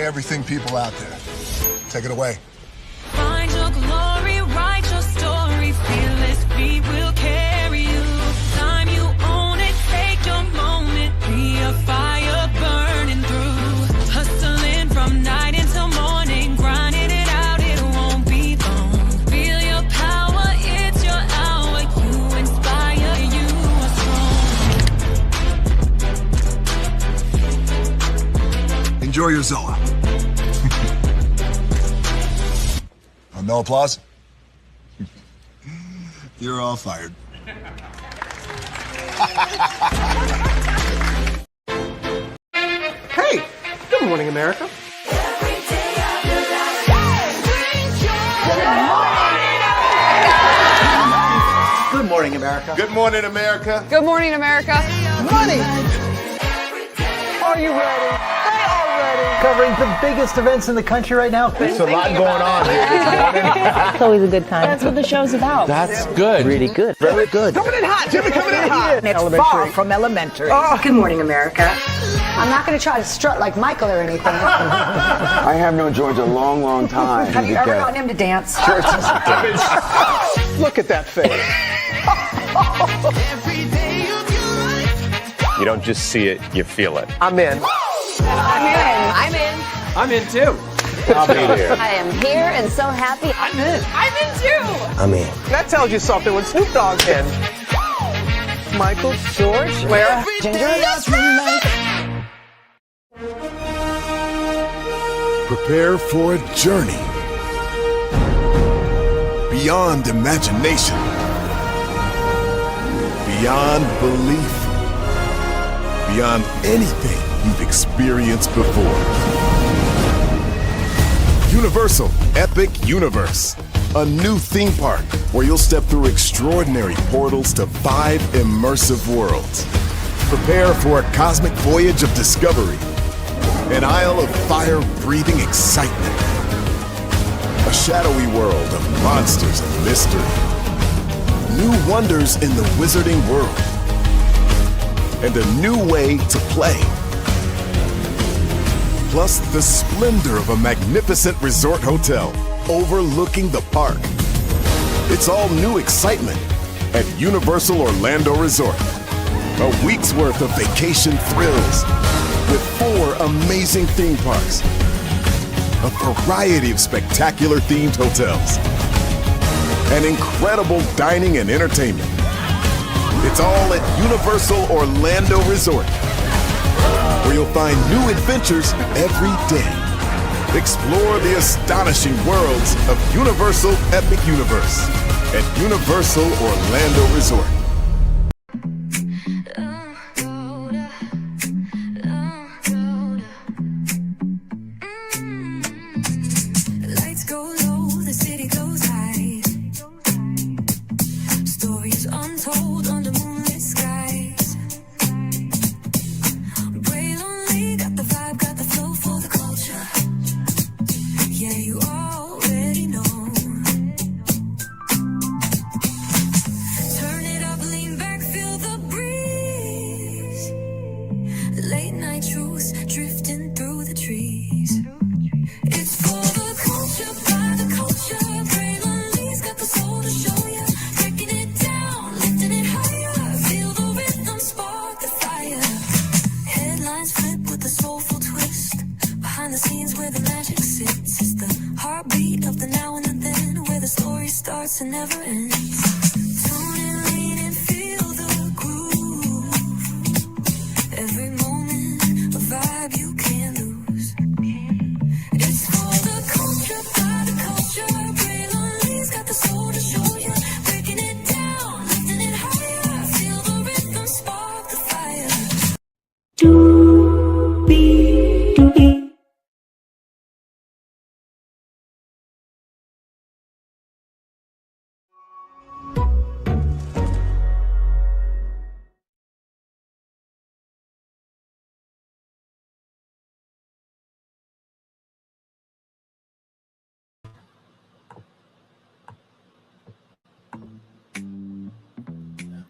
everything people out there. Take it away. Find your glory, write your story, fearless, we will carry you. Time you own it, take your moment, be a fire burning through. Hustling from night until morning, grinding it out, it won't be long. Feel your power, it's your hour, you inspire, you are strong. Enjoy your Zoa. No applause? You're all fired. Hey, good morning, America. Good morning, America. Good morning, America. Good morning, America. Money. Are you ready? They are ready. Covering the biggest events in the country right now. There's a lot going on here. It's always a good time. That's what the show's about. That's good. Really good. Very good. Coming in hot. Jimmy coming in hot. It's far from elementary. Oh. Good morning, America. I'm not going to try to strut like Michael or anything. I have known George a long, long time. Have you ever gotten him to dance? Look at that face. You don't just see it, you feel it. I'm in. I'm in. I'm in too. I'll be there. I am here and so happy. I'm in. I'm in too. I'm in. That tells you something when Snoop Dogg's in. Michael, George, Lara, Ginger. Prepare for a journey beyond imagination, beyond belief, beyond anything you've experienced before. Universal Epic Universe, a new theme park where you'll step through extraordinary portals to 5 immersive worlds. Prepare for a cosmic voyage of discovery, an isle of fire-breathing excitement, a shadowy world of monsters and mystery, new wonders in the wizarding world, and a new way to play. Plus the splendor of a magnificent resort hotel overlooking the park. It's all new excitement at Universal Orlando Resort. A week's worth of vacation thrills with 4 amazing theme parks, a variety of spectacular themed hotels, and incredible dining and entertainment. It's all at Universal Orlando Resort, where you'll find new adventures every day. Explore the astonishing worlds of Universal Epic Universe at Universal Orlando Resort.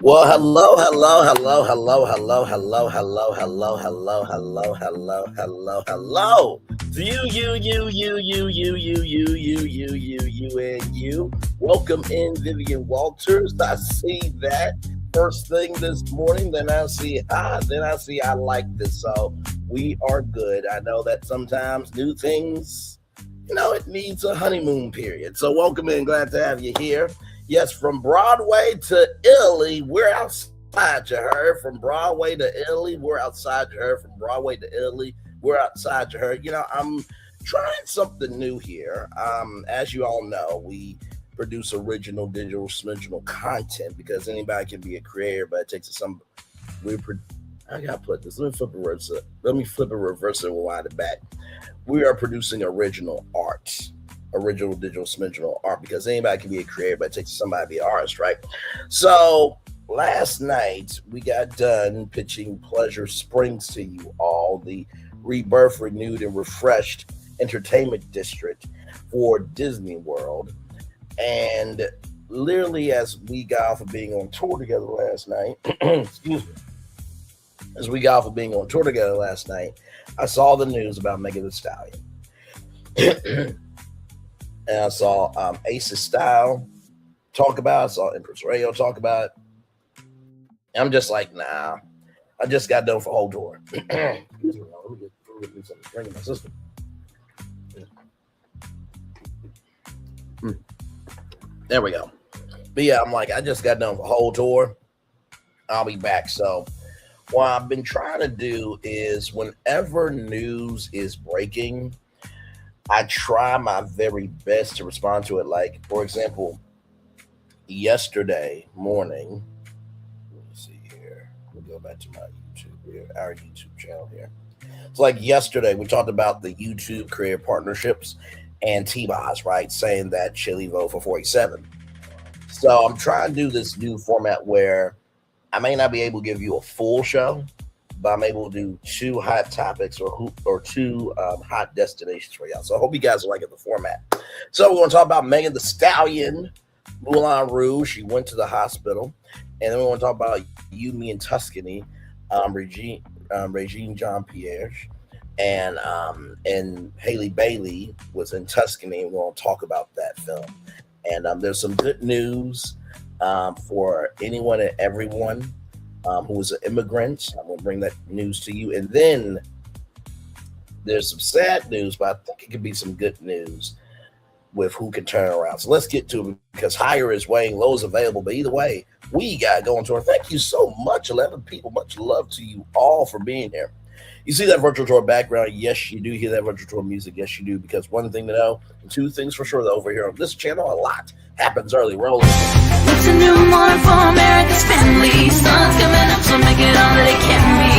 Well, hello. You. Welcome in, Vivian Walters. I see that first thing this morning. Then I see I like this. So we are good. I know that sometimes new things, it needs a honeymoon period. So welcome in. Glad to have you here. Yes, from Broadway to Italy, we're outside, you heard. From Broadway to Italy, we're outside, you heard. From Broadway to Italy, we're outside, you heard. I'm trying something new here. As you all know, we produce original digital content because anybody can be a creator, but it takes some. I gotta put this. Let me flip it, reverse it, and wind it back. We are producing original art. Original digital art, because anybody can be a creator, but it takes somebody to be an artist, right? So last night we got done pitching Pleasure Springs to you all, the rebirth, renewed, and refreshed entertainment district for Disney World. And literally, as we got off of being on tour together last night, I saw the news about Megan Thee Stallion. And I saw Ace's Style talk about it. I saw Empress Radio talk about it. And I'm just like, nah. I just got done for a whole tour. Excuse me, let me get me some drink in my system. There we go. But yeah, I'm like, I just got done for a whole tour. I'll be back. So what I've been trying to do is whenever news is breaking, I try my very best to respond to it. Like, for example, yesterday morning, let me see here. Let me go back to my YouTube here, our YouTube channel here. It's like yesterday, we talked about the YouTube creator partnerships and T-Boz, right? Saying that Chili vote for 47. So I'm trying to do this new format where I may not be able to give you a full show, but I'm able to do two hot topics or two hot destinations for y'all. So I hope you guys are liking the format. So we're going to talk about Megan Thee Stallion, Moulin Rouge. She went to the hospital. And then we're going to talk about You, Me, and Tuscany, Regine Jean-Pierre. And Haley Bailey was in Tuscany. And we're going to talk about that film. And there's some good news for anyone and everyone who is an immigrant. I'm going to bring that news to you. And then there's some sad news, but I think it could be some good news with who can turn around. So let's get to it, because higher is weighing, low is available. But either way, we got to go on tour. Thank you so much, 11 people. Much love to you all for being here. You see that virtual tour background? Yes, you do hear that virtual tour music. Yes, you do, because one thing to know, and two things for sure, that over here on this channel, a lot happens early. Roll it. It's a new morning for America's family. Sun's coming up, so make it all that it can be.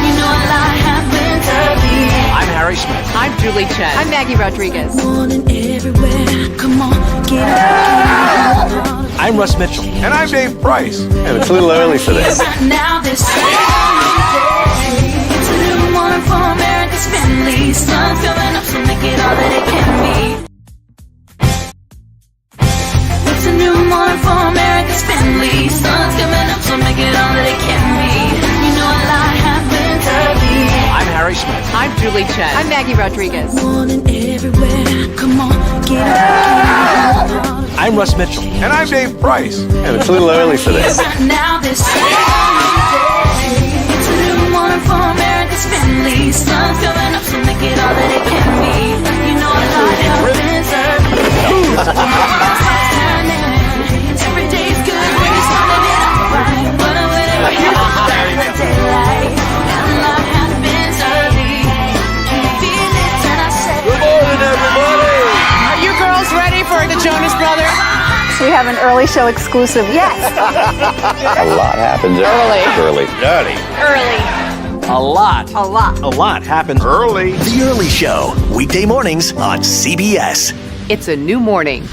You know a lot happens early. I'm Harry Smith. I'm Julie Chen. I'm Maggie Rodriguez. Morning everywhere. Come on, get up. I'm Russ Mitchell. And I'm Dave Price. And it's a little early for this. Now this it's a new morning for America's family. Sun's coming up, so make it all that it can be. It's a new morning for America's family. Sun's coming up, so make it all that it can be. You know a lot happens early. I'm Harry Smith. I'm Julie Chen. I'm Maggie Rodriguez. Morning everywhere. Come on, get up. I'm Russ Mitchell. And I'm Dave Price. And it's a little early for this. Now this it's a new morning for America's family. Sun's coming up, so make it all that it can be. You know a lot happens early. Every day's good when you're starting it out right. But whenever you're in the daylight, and a lot happens early. Can you feel it? And I say, Good morning, everybody. Are you girls ready for the Jonas Brothers? We have an early show exclusive. Yes. A lot happens early. A lot happens Early. The Early Show, weekday mornings on CBS. It's a new morning.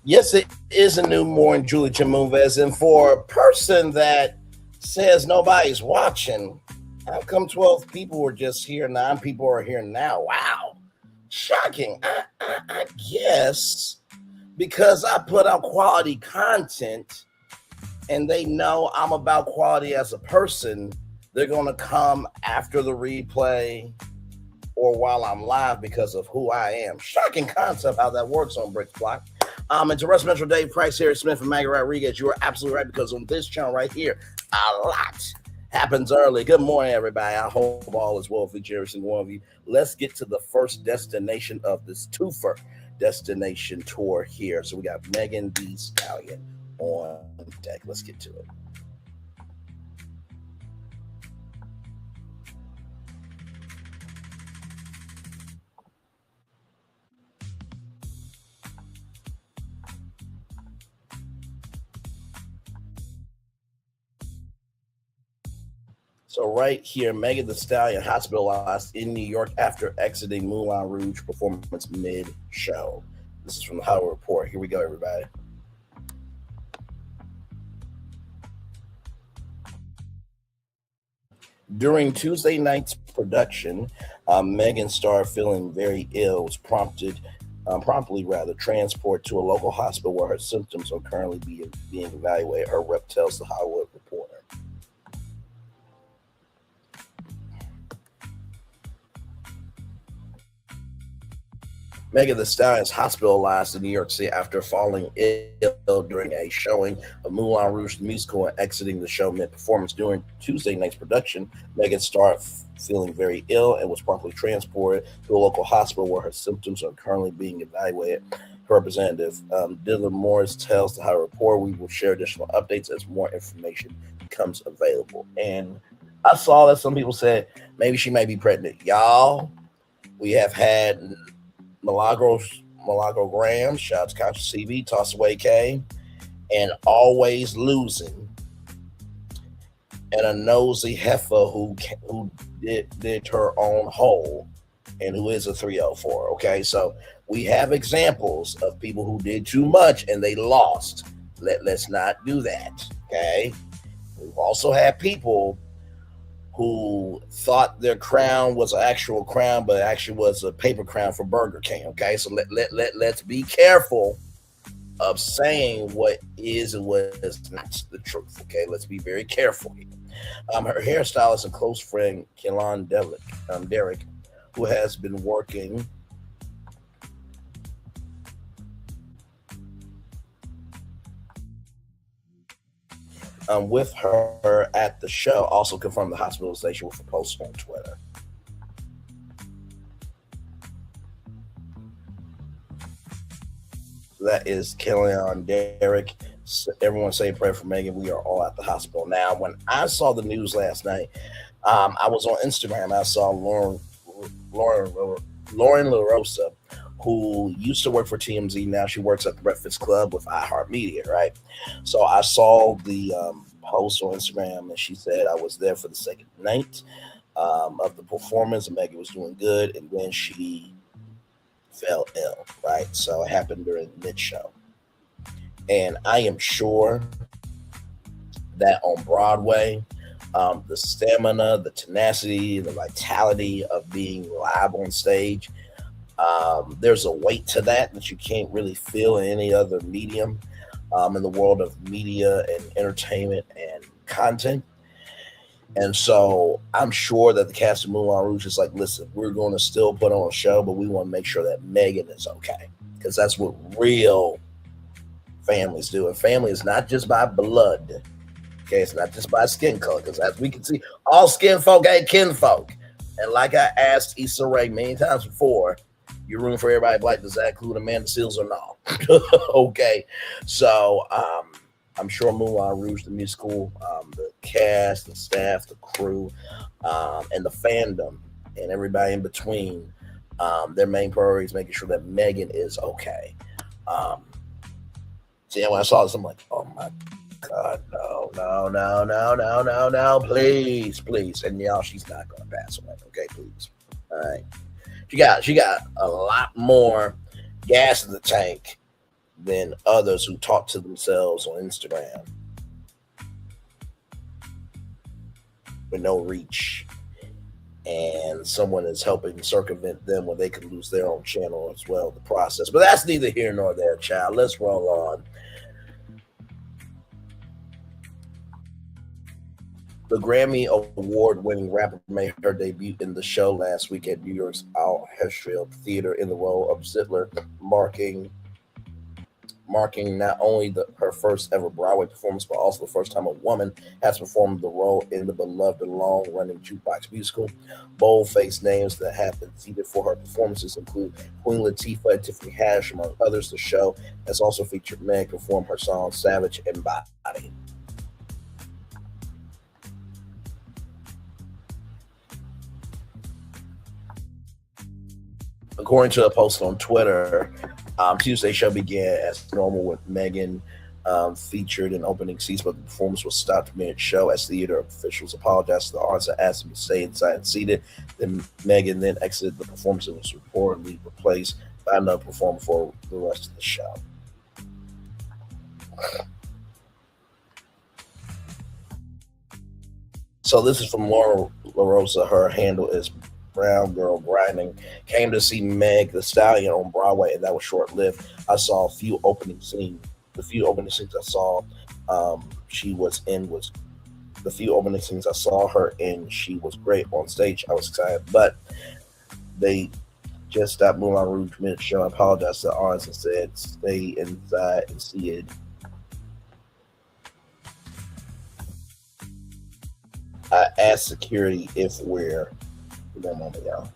Yes, it is a new morning, Julie Chamouvez. And for a person that says nobody's watching, how come 12 people were just here, 9 people are here now? Wow. Shocking. I guess because I put out quality content and they know I'm about quality as a person, they're going to come after the replay or while I'm live because of who I am. Shocking concept how that works on Brick Block. And to Russ Metro, Dave Price, Harry Smith, and Maggie Rodriguez, you are absolutely right, because on this channel right here, a lot happens early. Good morning, everybody. I hope all is well for each and every single one of you. Let's get to the first destination of this twofer destination tour here. So we got Megan Thee Stallion on deck. Let's get to it. So right here, Megan Thee Stallion hospitalized in New York after exiting Moulin Rouge performance mid-show. This is from the Hollywood Report. Here we go, everybody. During Tuesday night's production, Megan started feeling very ill. Was promptly transported to a local hospital where her symptoms are currently being evaluated. Her rep tells the Hollywood Reporter. Megan Thee Stallion is hospitalized in New York City after falling ill during a showing of Moulin Rouge the musical and exiting the show mid-performance. During Tuesday night's production, Megan started feeling very ill and was promptly transported to a local hospital where her symptoms are currently being evaluated. Her representative, Dylan Morris, tells the Hollywood Report, we will share additional updates as more information becomes available. And I saw that some people said maybe she may be pregnant. Y'all, we have had milagro gramz, shout out to Conscious CB, Toss Away K, and always losing, and a nosey heifer who did her own hole and who is a 304. Okay, so we have examples of people who did too much and they lost. Let's not do that. Okay, we've also had people who thought their crown was an actual crown, but actually was a paper crown for Burger King. Okay, so let's be careful of saying what is and what is not the truth. Okay, let's be very careful here. Her hairstylist and close friend Kelon Derrick, who has been working with her at the show, also confirmed the hospitalization with a post on Twitter. So that is Kellyanne Derrick. Everyone say a prayer for Megan. We are all at the hospital now. When I saw the news last night, I was on Instagram. I saw Lauren LaRosa, who used to work for TMZ. Now she works at the Breakfast Club with iHeartMedia, right? So I saw the post on Instagram, and she said I was there for the second night of the performance, and Megan was doing good, and then she fell ill, right? So it happened during mid-show. And I am sure that on Broadway, the stamina, the tenacity, the vitality of being live on stage, there's a weight to that you can't really feel in any other medium in the world of media and entertainment and content. And so I'm sure that the cast of Moulin Rouge is like, listen, we're going to still put on a show, but we want to make sure that Megan is okay, because that's what real families do. And family is not just by blood. Okay, it's not just by skin color, because as we can see, all skin folk ain't kinfolk. And like I asked Issa Rae many times before, you're rooting for everybody black. Does that include Amanda Seales or no? Okay, so I'm sure Moulin Rouge, the musical, the cast, the staff, the crew, and the fandom, and everybody in between, their main priority is making sure that Megan is okay. So yeah, when I saw this, I'm like, oh my God, no, please. And y'all, she's not gonna pass away. Okay, please. All right. She got a lot more gas in the tank than others who talk to themselves on Instagram with no reach and someone is helping circumvent them when they can lose their own channel as well, the process. But that's neither here nor there, child. Let's roll on. The Grammy Award-winning rapper made her debut in the show last week at New York's Al-Hesriel Theater in the role of Zitler, marking not only her first ever Broadway performance, but also the first time a woman has performed the role in the beloved and long-running jukebox musical. Bold-faced names that have been seated for her performances include Queen Latifah and Tiffany Haddish, among others. The show has also featured Meg perform her song Savage and Body. According to a post on Twitter, Tuesday's show began as normal with Megan featured in opening seats, but the performance was stopped mid-show as theater officials apologized to the audience and asked them to stay inside and seated. Then Megan exited the performance and was reportedly replaced by another performer for the rest of the show. So this is from Lauren LaRosa. Her handle is Brown Girl Grinding. Came to see Meg the Stallion on Broadway, and that was short-lived. I saw a few opening scenes. The few opening scenes I saw she was in was the few opening scenes I saw her in. She was great on stage. I was excited, but they just stopped Moulin Rouge mid-show. I apologized to the audience and said, "Stay inside and see it." I asked security if we're. One moment, y'all.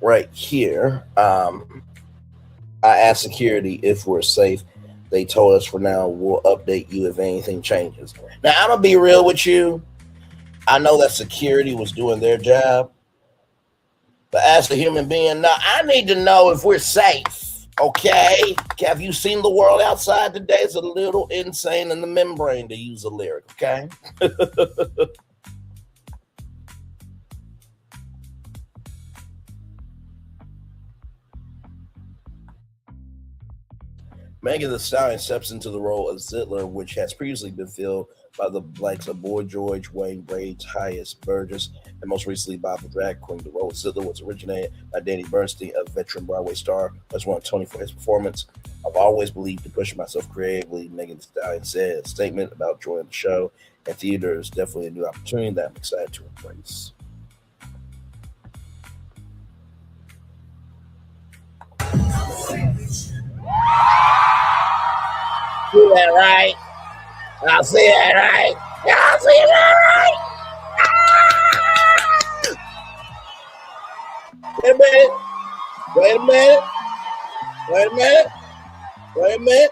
Right here, I asked security if we're safe. They told us for now we'll update you if anything changes. Now, I'm going to be real with you. I know that security was doing their job. But as a human being, now I need to know if we're safe, okay? Have you seen the world outside today? It's a little insane in the membrane, to use a lyric, okay? Megan Thee Stallion steps into the role of Zitler, which has previously been filled by the likes of Boy George, Wayne Brady, Tyus Burgess, and most recently by the drag queen. The role of Zitler was originated by Danny Bernstein, a veteran Broadway star, as won a Tony for his performance. I've always believed in pushing myself creatively, Megan Thee Stallion said. A statement about joining the show and theater is definitely a new opportunity that I'm excited to embrace. See that right? I'll see that right. Y'all see that right? Ah! Wait a minute. Wait a minute. Wait a minute. Wait a minute.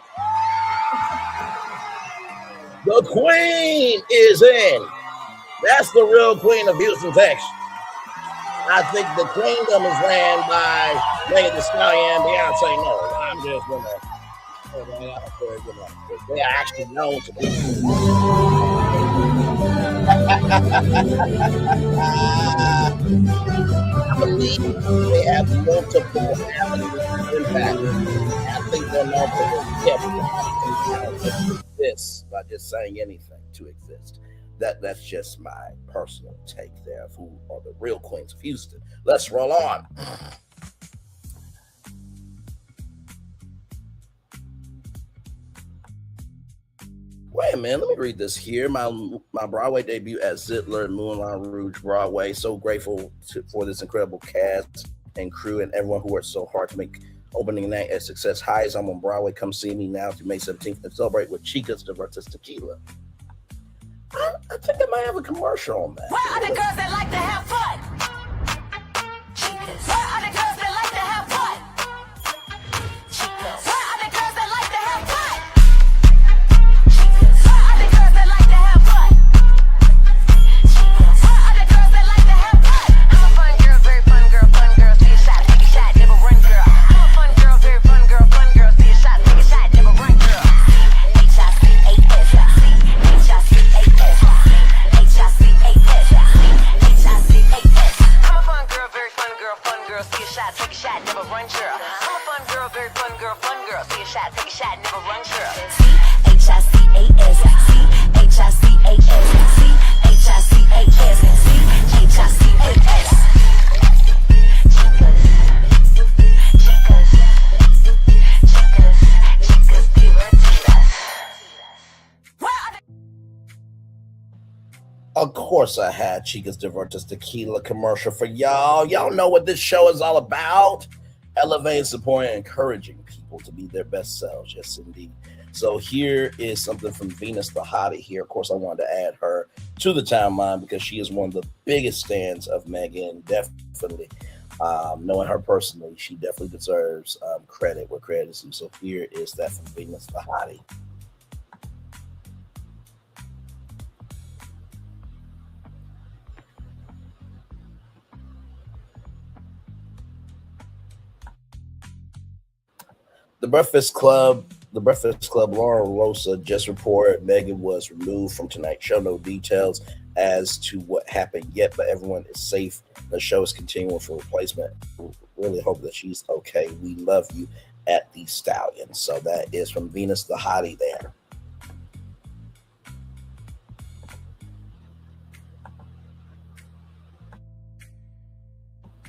The queen is in. That's the real queen of Houston, Texas. I think the kingdom is ran by Megan Thee Stallion and Beyonce. No, I'm just going to. They are actually known to be. I believe they have multiple avenues of impact. I think they're known to exist by just saying anything to exist. That's just my personal take there of who are the real queens of Houston. Let's roll on. Wait a minute, let me read this here. My Broadway debut at Zitler and Moulin Rouge Broadway. So grateful for this incredible cast and crew and everyone who worked so hard to make opening night a success. Hi, I'm on Broadway. Come see me now through May 17th and celebrate with Chicas versus Tequila. I think I might have a commercial on that. Where are the girls that like to have fun? Where are the girls that like to have fun? Where are the girls that like to have Of course I had Chicas Divertas Tequila commercial for y'all. Y'all know what this show is all about. Elevating, supporting, encouraging people to be their best selves. Yes, indeed. So here is something from Venus the Hottie here. Of course, I wanted to add her to the timeline because she is one of the biggest fans of Megan. Definitely. Knowing her personally, she definitely deserves credit where credit is due. So here is that from Venus the Hottie. The Breakfast Club, Lauren LaRosa just reported Megan was removed from tonight's show. No details as to what happened yet, but everyone is safe. The show is continuing for replacement. Really hope that she's okay. We love you at the Stallion. So that is from Venus the Hottie there.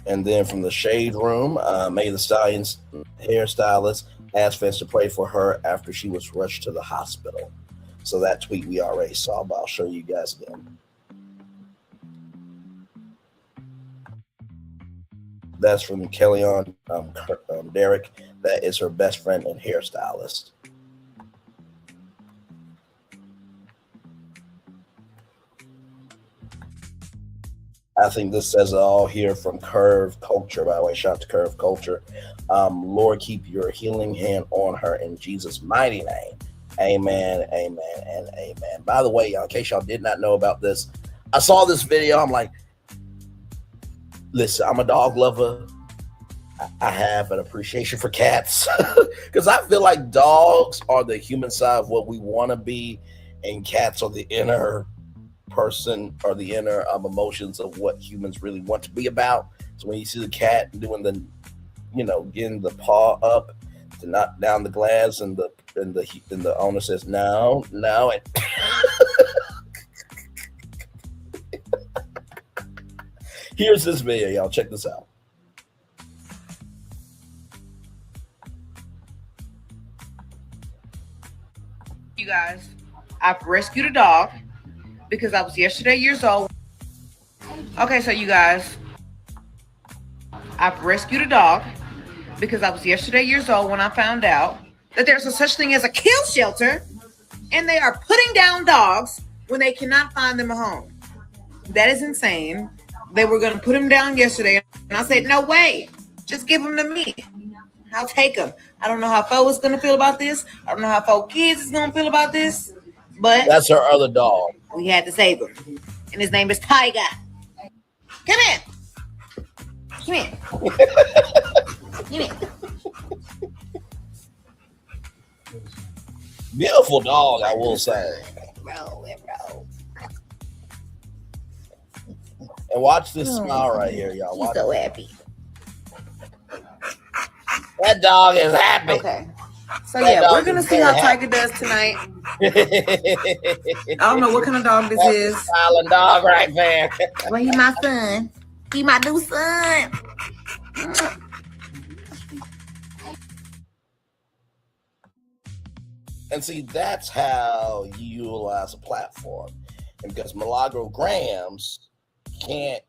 And then from the Shade Room, May the Stallion's hairstylist asked fans to pray for her after she was rushed to the hospital. So that tweet we already saw, but I'll show you guys again. That's from Kellyanne Derrick. That is her best friend and hairstylist. I think this says it all here from Curve Culture. By the way, shout out to Curve Culture. Lord, keep your healing hand on her in Jesus' mighty name. Amen, amen, and amen. By the way, in case y'all did not know about this, I saw this video. I'm like, listen, I'm a dog lover. I have an appreciation for cats because I feel like dogs are the human side of what we want to be, and cats are the inner person or the inner emotions of what humans really want to be about. So when you see the cat doing the, getting the paw up to knock down the glass, and the owner says no, and here's this video, y'all. Check this out. You guys, I've rescued a dog because I was yesterday years old. Okay, so you guys, I've rescued a dog because I was yesterday years old when I found out that there's a such thing as a kill shelter, and they are putting down dogs when they cannot find them a home. That is insane. They were going to put him down yesterday, and I said, no way, just give him to me. I'll take him. I don't know how Fo is going to feel about this. I don't know how Fo Kids is going to feel about this, but that's her other dog. We had to save him, and his name is Tiger. Come here. Come here. Come here. Beautiful dog, I will say. Bro. And watch this smile right here, y'all. He's so happy. That dog is happy. Okay. So yeah, we're gonna see how Tiger does tonight. I don't know what kind of dog this is. Silent dog right there. Well, he my son. He my new son. And see, that's how you utilize a platform. And because Milagro Gramz can't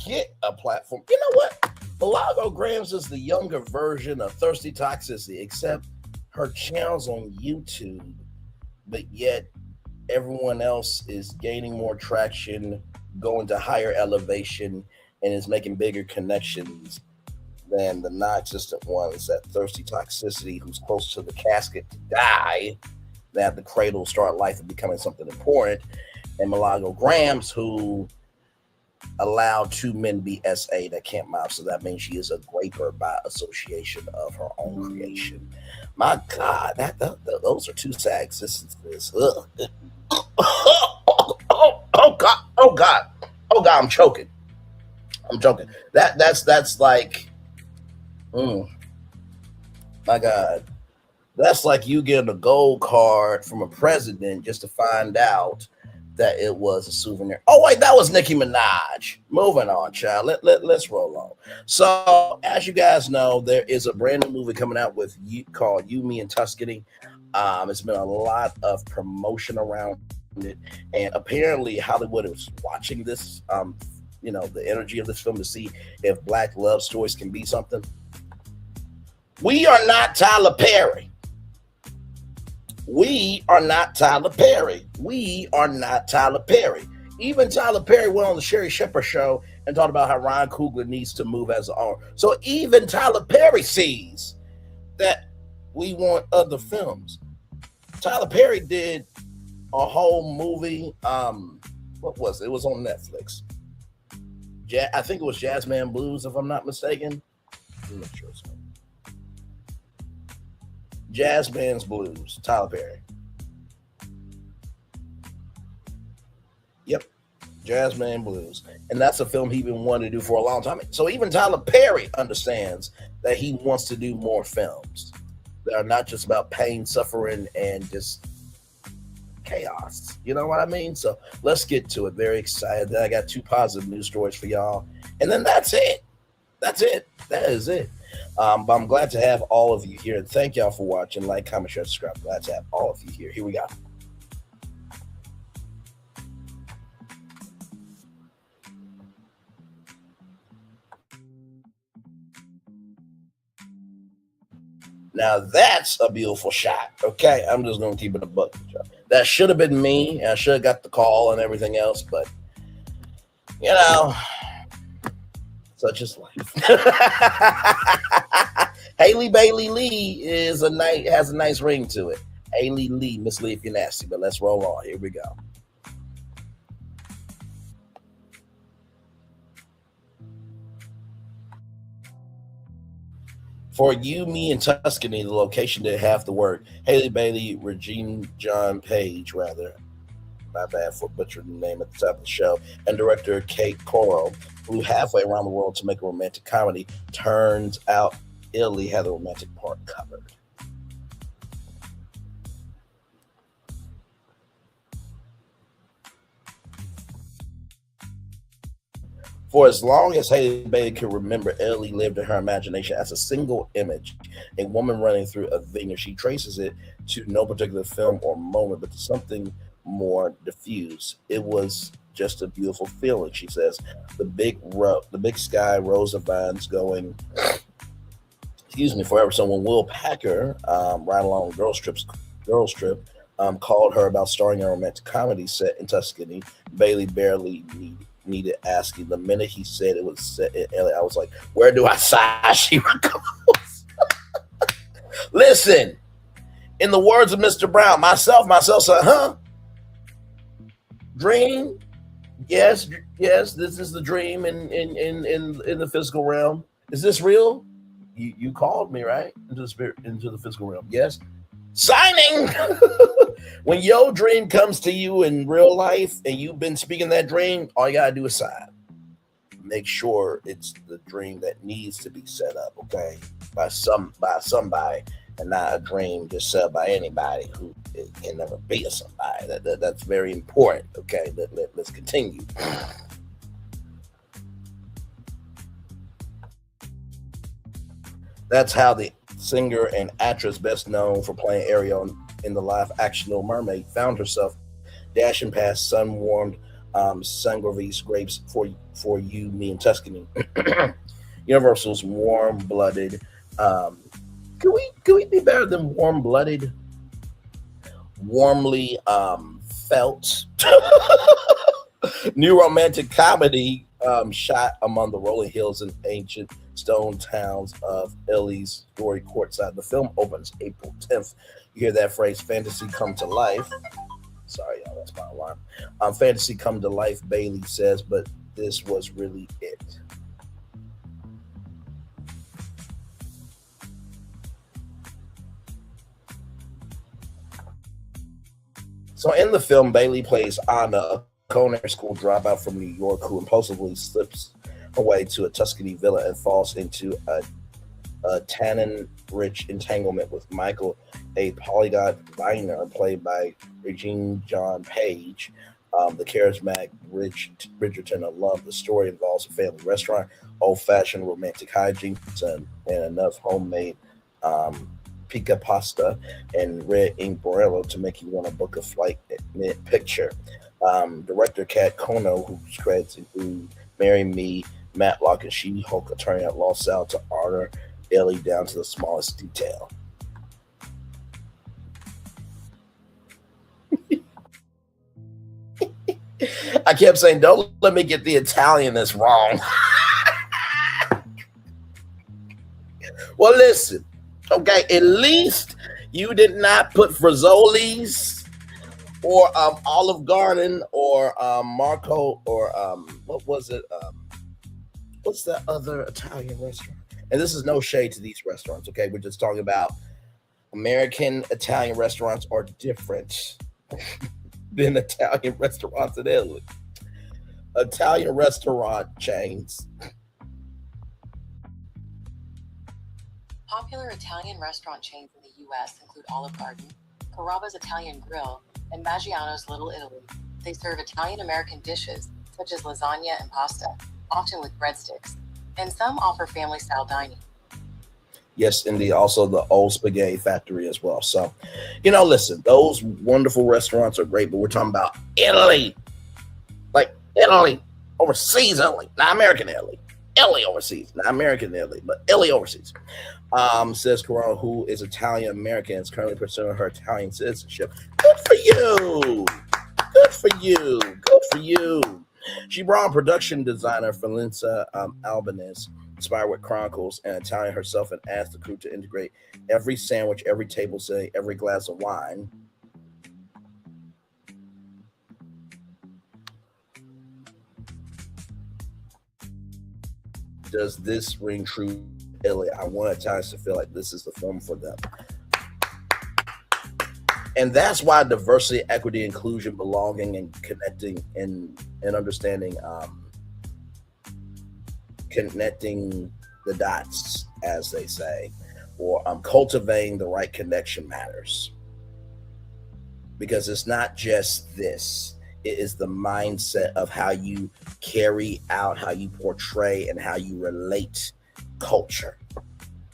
get a platform. You know what? Milagro Gramz is the younger version of Thirsty Toxicity, except her channel's on YouTube, but yet everyone else is gaining more traction, going to higher elevation, and is making bigger connections than the non-existent ones. That Thirsty Toxicity, who's close to the casket to die, that the cradle start life and becoming something important, and Milagro Gramz, who allowed two men be SA that can't mouth, so that means she is a graper by association of her own creation. My God, those are two sad existences. Oh God, I'm choking. That's like, my God, that's like you getting a gold card from a president just to find out that it was a souvenir. Oh wait, that was Nicki Minaj. Moving on, child. Let's roll on. So, as you guys know, there is a brand new movie coming out with called You, Me, and Tuscany. It's been a lot of promotion around it. And apparently Hollywood is watching this, the energy of this film to see if black love stories can be something. We are not Tyler Perry. We are not Tyler Perry. We are not Tyler Perry. Even Tyler Perry went on the Sherry Shepherd show and talked about how Ryan Coogler needs to move as an owner. So even Tyler Perry sees that we want other films. Tyler Perry did a whole movie. What was it? It was on Netflix. I think it was Jazzman Blues, if I'm not mistaken. I'm not sure. Jazzman's Blues, Tyler Perry. Yep, Jazzman Blues. And that's a film he's been wanting to do for a long time. So even Tyler Perry understands that he wants to do more films that are not just about pain, suffering, and just chaos. You know what I mean? So let's get to it. Very excited. I got 2 positive news stories for y'all. And then that's it. That's it. That is it. But I'm glad to have all of you here. And thank y'all for watching. Like, comment, share, subscribe. Glad to have all of you here. Here we go. Now that's a beautiful shot. Okay, I'm just gonna keep it a buck. That should have been me. I should have got the call and everything else, but such is life. Haley Bailey Lee has a nice ring to it. Haley Lee, Miss Lee if you're nasty, but let's roll on. Here we go. For You, Me, and Tuscany, the location did half the work. Haley Bailey, Regina John Page, rather. My bad for butchering the name at the top of the show. And director Kate Coro flew halfway around the world to make a romantic comedy. Turns out Italy had the romantic part covered. For as long as Haley Bailey could remember, Italy lived in her imagination as a single image, a woman running through a vineyard. She traces it to no particular film or moment, but to something more diffuse. It was just a beautiful feeling, she says. The big sky, rows of vines going, forever. Someone, Will Packer, right along Girls Trip, called her about starring a romantic comedy set in Tuscany. Bailey barely needed asking. The minute he said it was set in LA, I was like, where do I sigh? She recalls. Listen, in the words of Mr. Brown, myself said, huh? Dream? Yes, this is the dream in the physical realm. Is this real? You called me, right? Into the physical realm. Yes. Signing. When your dream comes to you in real life and you've been speaking that dream, all you gotta do is sign. Make sure it's the dream that needs to be set up, okay? By somebody, and not a dream just set up by anybody who can never be a somebody. That's very important, okay? Let's continue. That's how the singer and actress best known for playing Ariel in the live-action Little Mermaid found herself dashing past sun-warmed Sangiovese grapes for You, Me, and Tuscany. Universal's warm-blooded. Could we be better than warm-blooded? Warmly felt new romantic comedy shot among the rolling hills and ancient stone towns of Italy's story courtside. The film opens April 10th. You hear that phrase, fantasy come to life. Sorry, y'all, that's my alarm. Fantasy come to life, Bailey says, but this was really it. So in the film, Bailey plays Anna, a culinary school dropout from New York who impulsively slips away to a Tuscany villa and falls into a tannin-rich entanglement with Michael, a polyglot diner played by Regina John Page, the charismatic Bridgerton alum. The story involves a family restaurant, old-fashioned romantic hijinks, and enough homemade pica pasta and red ink Borello to make you want to book a flight mid-picture. Director Kat Kono, whose credits include Marry Me, Matlock, and She-Hulk attorney at law, Sal to honor Ellie down to the smallest detail. I kept saying, don't let me get the Italian this wrong. Well, listen, okay, at least you did not put Frizzolis or Olive Garden or Marco or what was it? What's that other Italian restaurant? And this is no shade to these restaurants, okay? We're just talking about American Italian restaurants are different than Italian restaurants in Italy. Italian restaurant chains. Popular Italian restaurant chains in the U.S. include Olive Garden, Carrabba's Italian Grill, and Maggiano's Little Italy. They serve Italian-American dishes, such as lasagna and pasta, often with breadsticks, and some offer family-style dining. Yes, indeed. Also, the Old Spaghetti Factory as well. So, listen, those wonderful restaurants are great, but we're talking about Italy. Like Italy, overseas Italy, not American Italy. Italy overseas, not American Italy, but Italy overseas. Says Corona, who is Italian American, is currently pursuing her Italian citizenship. Good for you. Good for you. Good for you. She brought on production designer Valenza Albanese, inspired with Chronicles and Italian herself, and asked the crew to integrate every sandwich, every table setting, every glass of wine. Does this ring true? Italy? I want Italians to feel like this is the film for them. And that's why diversity, equity, inclusion, belonging, and connecting and understanding, connecting the dots, as they say, or cultivating the right connection matters. Because it's not just this. It is the mindset of how you carry out, how you portray, and how you relate culture.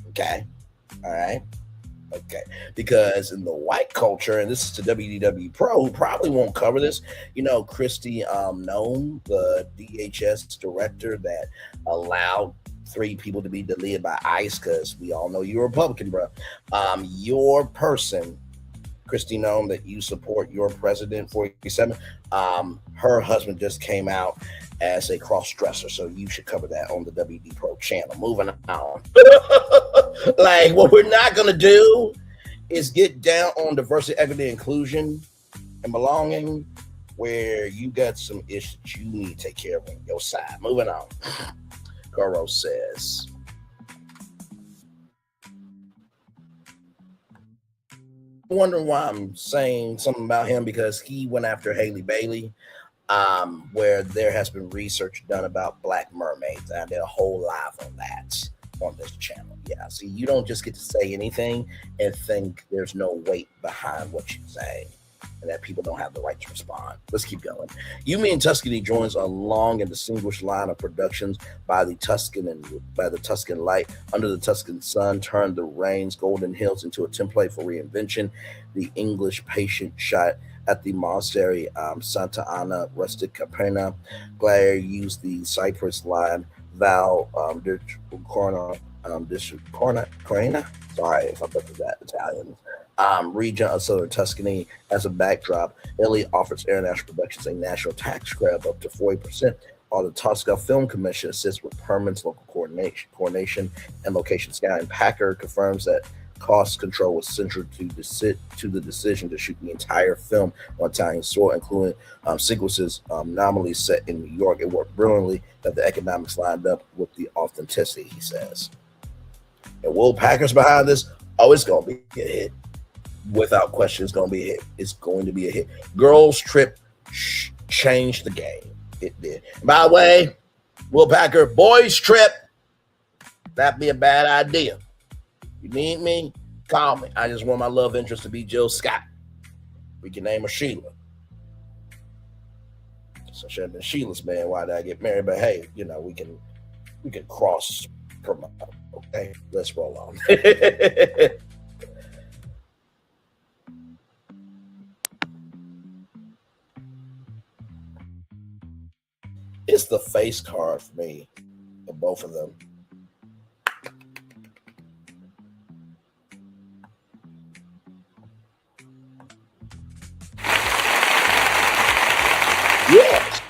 Okay? All right? Okay. Because in the white culture, and this is to WDW Pro, who probably won't cover this, Christy Nome, the DHS director that allowed 3 people to be deleted by ICE, because we all know you're a Republican, bro. Your person, Christy Nome, that you support your president 47, her husband just came out as a cross-dresser, so you should cover that on the WD Pro channel. Moving on. Like, what we're not going to do is get down on diversity, equity, inclusion, and belonging, where you got some issues you need to take care of on your side. Moving on. Garo says, wondering why I'm saying something about him, because he went after Haley Bailey, where there has been research done about black mermaids. I did a whole live on that on this channel. Yeah, see, you don't just get to say anything and think there's no weight behind what you say and that people don't have the right to respond. Let's keep going. You Mean Tuscany joins a long and distinguished line of productions by the Tuscan Light, Under the Tuscan Sun, turned the Rain's Golden Hills into a template for reinvention. The English Patient shot at the monastery Santa Ana Rustic Caperna. Glare used the Cypress line Val Corna, sorry if I butchered that Italian, region of southern Tuscany as a backdrop. Italy offers international productions a national tax credit up to 40%. While the Tosca Film Commission assists with permits, local coordination, and location scouting. Packer confirms that cost control was central to the decision to shoot the entire film on Italian soil, including sequences nominally set in New York. It worked brilliantly that the economics lined up with the authenticity, he says. And Will Packer's behind this? Oh, it's going to be a hit. Without question, it's going to be a hit. It's going to be a hit. Girls Trip changed the game. It did. By the way, Will Packer, Boys Trip, that'd be a bad idea. You need me? Call me. I just want my love interest to be Jill Scott. We can name her Sheila. So should have been Sheila's man. Why did I get married? But hey, we can cross promote. Okay, let's roll on. It's the face card for me, of both of them. Yes.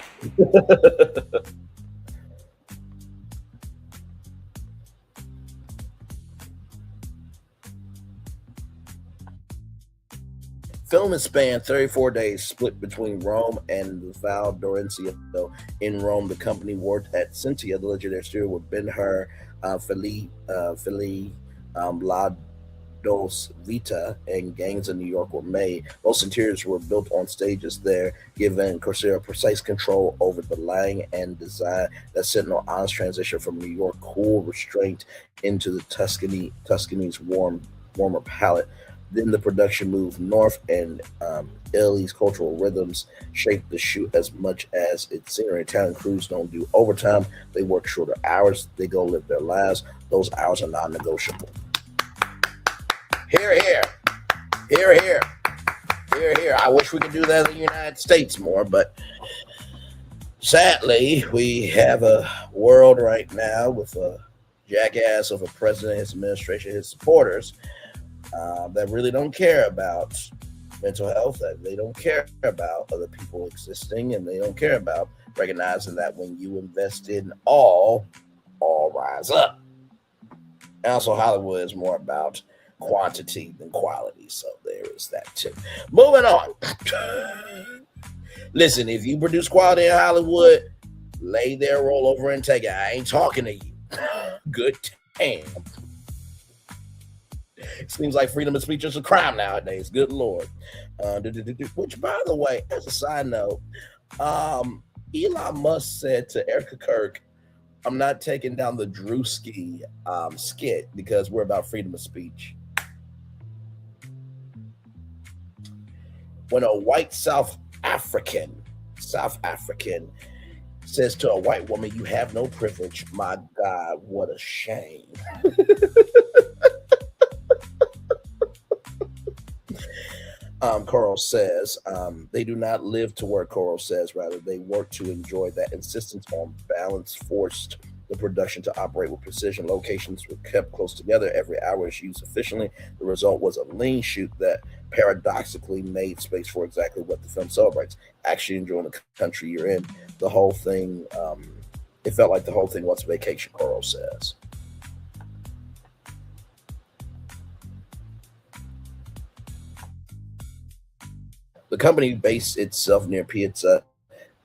Film is spanned 34 days, split between Rome and Val d'Orencio. In Rome, the company worked at Cynthia, the legendary studio with Ben-Hur, Fili, La Dolce Vita, and gangs in New York were made. Most interiors were built on stages there, giving Corsair precise control over the lighting and design that set an honest transition from New York cool restraint into the Tuscany's warmer palette. Then the production moved north, and Italy's cultural rhythms shaped the shoot as much as its scenery. Italian crews don't do overtime. They work shorter hours. They go live their lives. Those hours are non-negotiable. Hear, hear. Hear, hear. Hear, hear. I wish we could do that in the United States more, but sadly, we have a world right now with a jackass of a president, his administration, his supporters, that really don't care about mental health, that they don't care about other people existing, and they don't care about recognizing that when you invest in all rise up. And also, Hollywood is more about quantity than quality, so there is that too. Moving on. Listen, if you produce quality in Hollywood, lay there, roll over, and take it. I ain't talking to you. Good damn. It seems like freedom of speech is a crime nowadays. Good Lord. Which, by the way, as a side note, Elon Musk said to Erica Kirk, I'm not taking down the Drewski skit because we're about freedom of speech. When a white South African says to a white woman, you have no privilege, my God, what a shame. Coral says, they do not live to work, Coral says, rather they work to enjoy. That insistence on balance forced the production to operate with precision. Locations were kept close together. Every hour was used efficiently. The result was a lean shoot that paradoxically made space for exactly what the film celebrates. Actually enjoying the country you're in. The whole thing, it felt like the whole thing was vacation, Coral says. The company based itself near Piazza,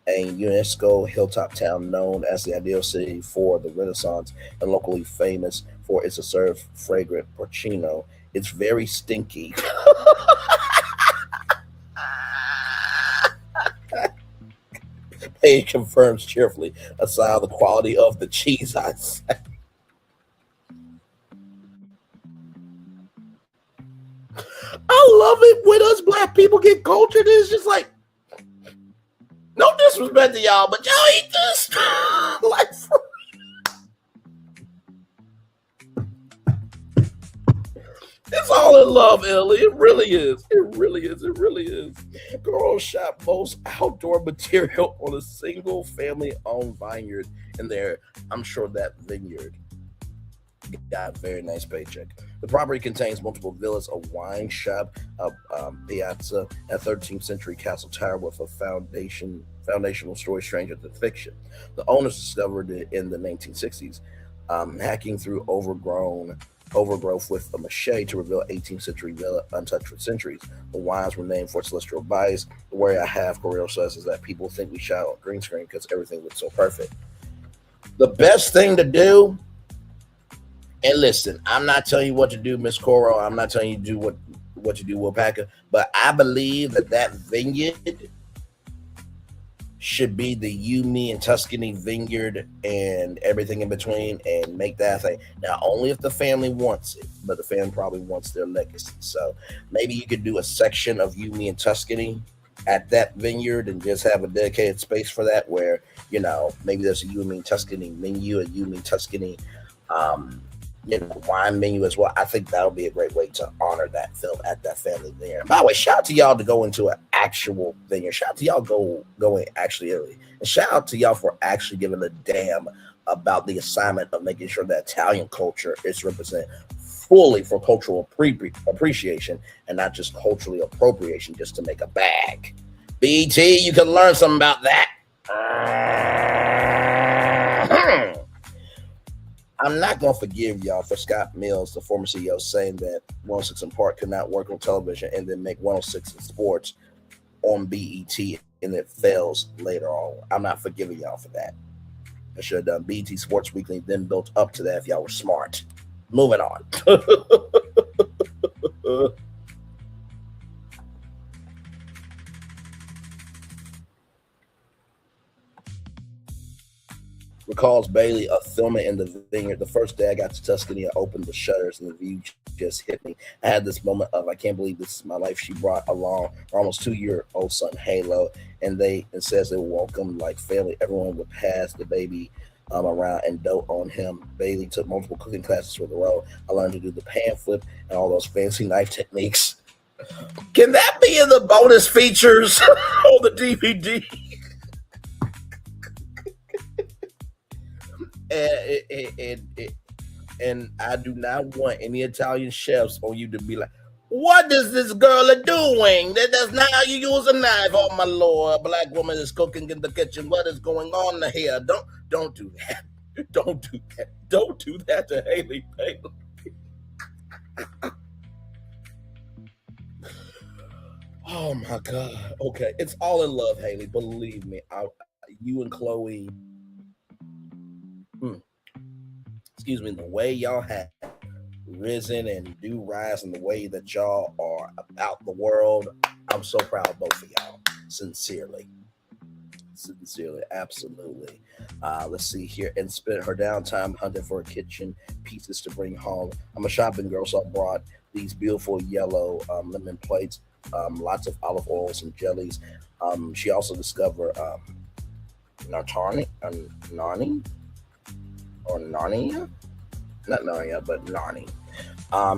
a UNESCO hilltop town known as the ideal city for the Renaissance and locally famous for its served fragrant porcino. It's very stinky. Page confirms cheerfully, aside the quality of the cheese, I say. I love it when us black people get cultured. It's just like, no disrespect to y'all, but y'all eat this. Like, it's all in love, Ellie. It really is. It really is. It really is. Girl shot most outdoor material on a single family-owned vineyard in there. I'm sure that vineyard got a very nice paycheck. The property contains multiple villas, a wine shop, a piazza, a 13th century castle tower with a foundational story stranger than fiction. The owners discovered it in the 1960s, hacking through overgrowth with a machete to reveal 18th century villa untouched for centuries. The wines were named for celestial bodies. The worry I have, Correo says, is that people think we shot on green screen because everything looks so perfect. The best thing to do, and listen, I'm not telling you what to do, Miss Coro. I'm not telling you to do what to do, Will Packer. But I believe that vineyard should be the You, Me, and Tuscany vineyard and everything in between, and make that thing. Now, only if the family wants it, but the family probably wants their legacy. So maybe you could do a section of You, Me, and Tuscany at that vineyard and just have a dedicated space for that where, you know, maybe there's a You, Me, and Tuscany menu, a You, Me, Tuscany wine menu as well. I think that'll be a great way to honor that film at that family there. By the way, shout out to y'all to go into an actual thing. And shout out to y'all going actually Italy. And shout out to y'all for actually giving a damn about the assignment of making sure that Italian culture is represented fully for cultural appreciation and not just culturally appropriation just to make a bag. BT, you can learn something about that. I'm not going to forgive y'all for Scott Mills, the former CEO, saying that 106 in Park could not work on television and then make 106 in Sports on BET and it fails later on. I'm not forgiving y'all for that. I should have done BET Sports Weekly, then built up to that if y'all were smart. Moving on. Recalls Bailey of filming in the vineyard. The first day I got to Tuscany, I opened the shutters and the view just hit me. I had this moment of, I can't believe this is my life. She brought along her almost 2-year-old son, Halo, and says they were welcome like family. Everyone would pass the baby around and dote on him. Bailey took multiple cooking classes for the role. I learned to do the pan flip and all those fancy knife techniques. Can that be in the bonus features on the DVD? And I do not want any Italian chefs on you to be like, what is this girl doing? That's not how you use a knife. Oh my Lord, a black woman is cooking in the kitchen. What is going on here? Don't do that. Don't do that. Don't do that to Haley Bailey. Oh my God. Okay, it's all in love, Haley. Believe me. You and Chloe. Excuse me, the way y'all have risen and do rise in the way that y'all are about the world, I'm so proud of both of y'all. Sincerely, absolutely. Let's see here. And spent her downtime hunting for kitchen pieces to bring home. I'm a shopping girl, so I brought these beautiful yellow lemon plates, lots of olive oils and jellies. She also discovered Narnia, not Narnia, but Narnia.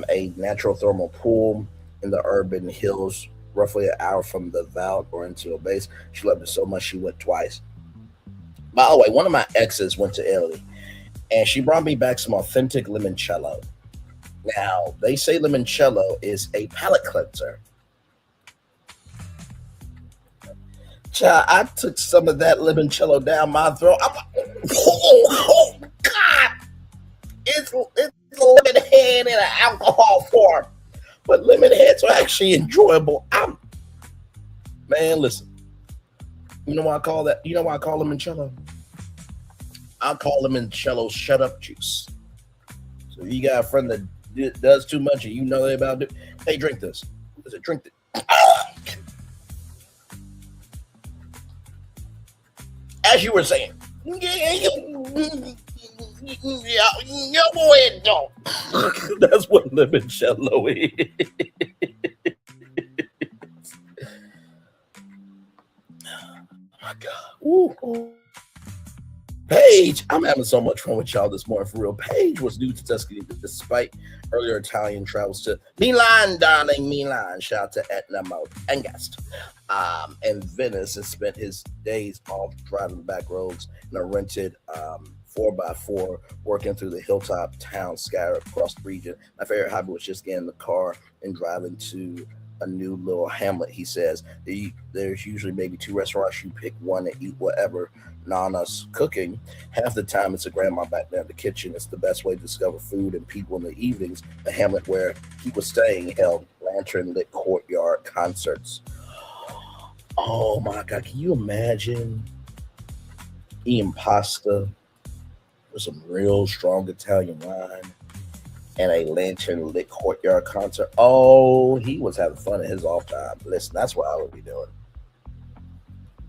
A natural thermal pool in the urban hills, roughly an hour from the Val or into a base. She loved it so much she went twice. By the way, one of my exes went to Italy, and she brought me back some authentic limoncello. Now, they say limoncello is a palate cleanser. Child, I took some of that limoncello down my throat. I'm like, oh God! It's a lemon head in an alcohol form, but lemon heads are actually enjoyable. Man, listen. You know why I call that? You know why I call limoncello? I call limoncello shut up juice. So if you got a friend that does too much and you know they about to do, hey, drink this. Drink it. As you were saying, that's what limoncello is. My God. Ooh. Paige, I'm having so much fun with y'all this morning, for real. Paige was new to Tuscany despite earlier Italian travels to Milan, darling, Milan. Shout out to Etna and guest. And Venice, and spent his days off driving the back roads in a rented 4x4, working through the hilltop towns scattered across the region. My favorite hobby was just getting in the car and driving to a new little hamlet. He says there's usually maybe 2 restaurants. You pick one and eat whatever Nana's cooking. Half the time it's a grandma back there in the kitchen. It's the best way to discover food and people in the evenings. The hamlet where he was staying held lantern-lit courtyard concerts. Oh my God, can you imagine eating pasta with some real strong Italian wine and a lantern-lit courtyard concert? Oh, he was having fun in his off time. Listen, that's what I would be doing.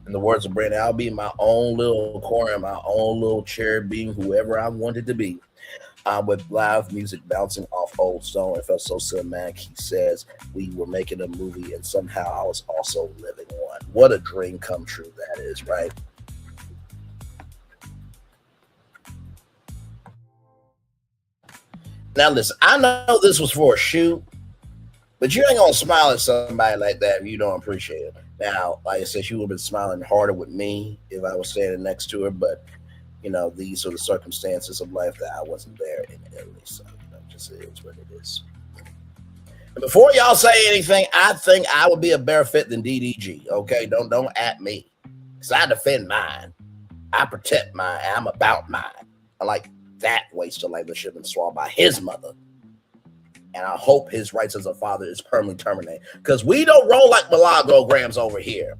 In the words of Brandon, I'll be in my own little corner, my own little chair, being whoever I wanted to be. With live music bouncing off old stone. It felt so cinematic. He says we were making a movie and somehow I was also living one. What a dream come true that is, right? Now listen, I know this was for a shoot, But you ain't gonna smile at somebody like that if you don't appreciate it. Now, like I said, she would have been smiling harder with me if I was standing next to her, but you know, these are the circumstances of life that I wasn't there in Italy. So, you know, just it is what it is. And before y'all say anything, I think I would be a better fit than DDG. Okay, don't at me, because I defend mine. I protect mine. I'm about mine. I like that waste of life that should have been swallowed by his mother. And I hope his rights as a father is permanently terminated. Because we don't roll like milagro gramz over here.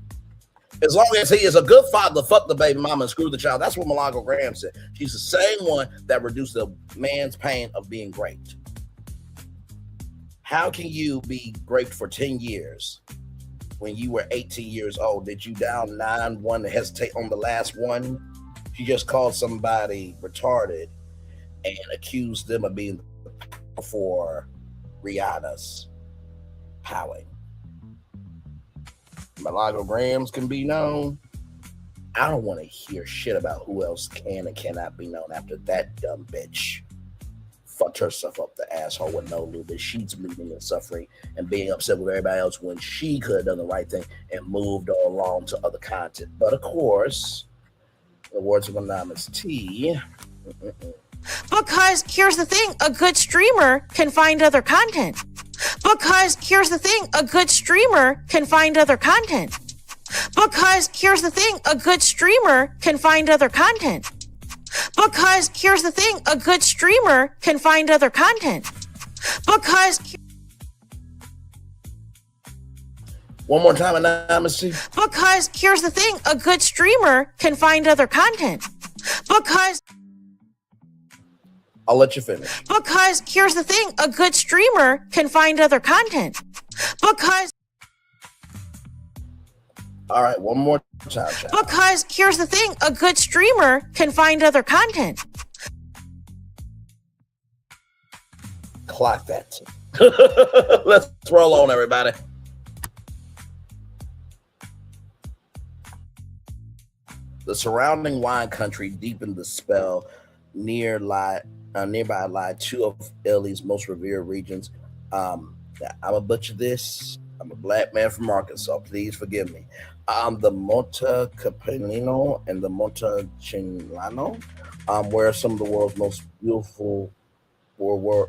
As long as he is a good father, fuck the baby mama and screw the child. That's what milagro gramz said. She's the same one that reduced the man's pain of being raped. How can you be raped for 10 years when you were 18 years old? Did you down 9-1 to hesitate on the last one? She just called somebody retarded and accused them of being for Rihanna's powing. Milagro gramz can be known. I don't want to hear shit about who else can and cannot be known after that dumb bitch fucked herself up the asshole with no lube. She's bleeding and suffering and being upset with everybody else when she could have done the right thing and moved along to other content. But of course, the words of Anonymous T. Because here's the thing, a good streamer can find other content. Because here's the thing, a good streamer can find other content. Because here's the thing, a good streamer can find other content. Because here's the thing, a good streamer can find other content. Because one more time, Anonymous T. Because here's the thing, a good streamer can find other content. Because I'll let you finish. Because here's the thing, a good streamer can find other content. Because all right, one more time, child. Because here's the thing, a good streamer can find other content. Clock that. Let's roll on, everybody. The surrounding wine country deepened the spell nearby lie two of Italy's most revered regions. I'm a butcher this. I'm a black man from Arkansas. Please forgive me. The Monte Capellino and the Monte Cingolano, where some of the world's most beautiful, where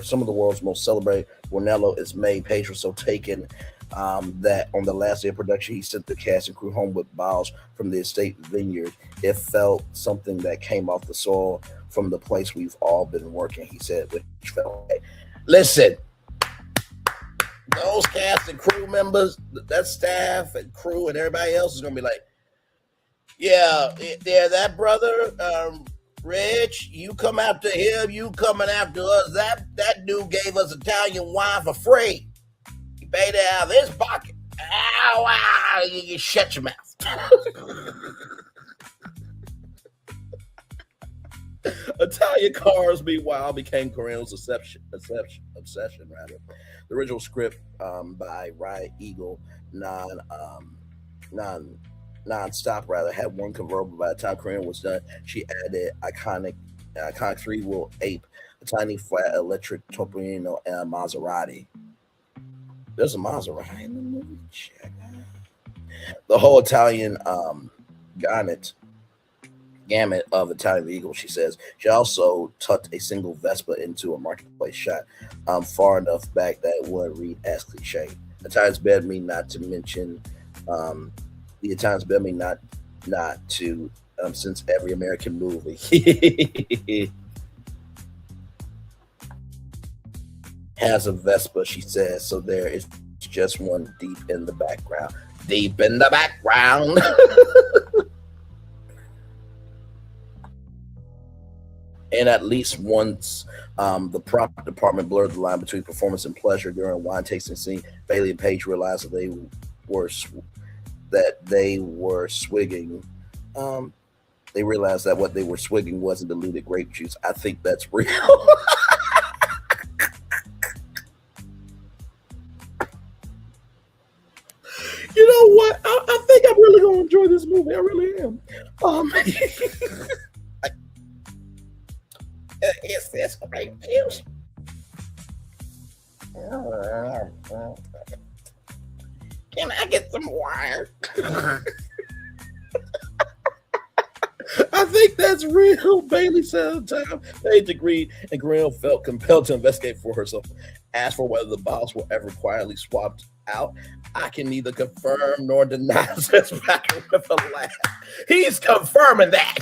some of the world's most celebrated Brunello is made. Page was so taken that on the last day of production, he sent the cast and crew home with bottles from the estate vineyard. It felt something that came off the soil from the place we've all been working, he said, which felt like, listen, those cast and crew members, that staff and crew and everybody else is going to be like, yeah, that brother, Rich, you come after him, you coming after us. That dude gave us Italian wine for free. He paid it out of his pocket. Ow, you shut your mouth. Italian cars, meanwhile, became Corinne's obsession. The original script by Riot Eagle Non-Stop had one convertible. By the time Corinne was done, she added iconic three-wheel ape, a tiny flat electric Topolino, and a Maserati. There's a Maserati in the movie. The whole Italian gamut of Italian vehicles, she says. She also tucked a single Vespa into a marketplace shot far enough back that it would read as cliche. Italians begged me not to mention the Italians begged me not to since every American movie has a Vespa, she says, so there is just one deep in the background. Deep in the background. And at least once, the prop department blurred the line between performance and pleasure during a wine tasting scene. Bailey and Paige realized that they were swigging. They realized that what they were swigging wasn't diluted grape juice. I think that's real. You know what? I think I'm really gonna enjoy this movie. I really am. Is this grape juice? Can I get some wire? I think that's real. Bailey said at the time. Page agreed, and Grill felt compelled to investigate for herself. Asked for whether the bottles were ever quietly swapped out. I can neither confirm nor deny, says Packer with a laugh. He's confirming that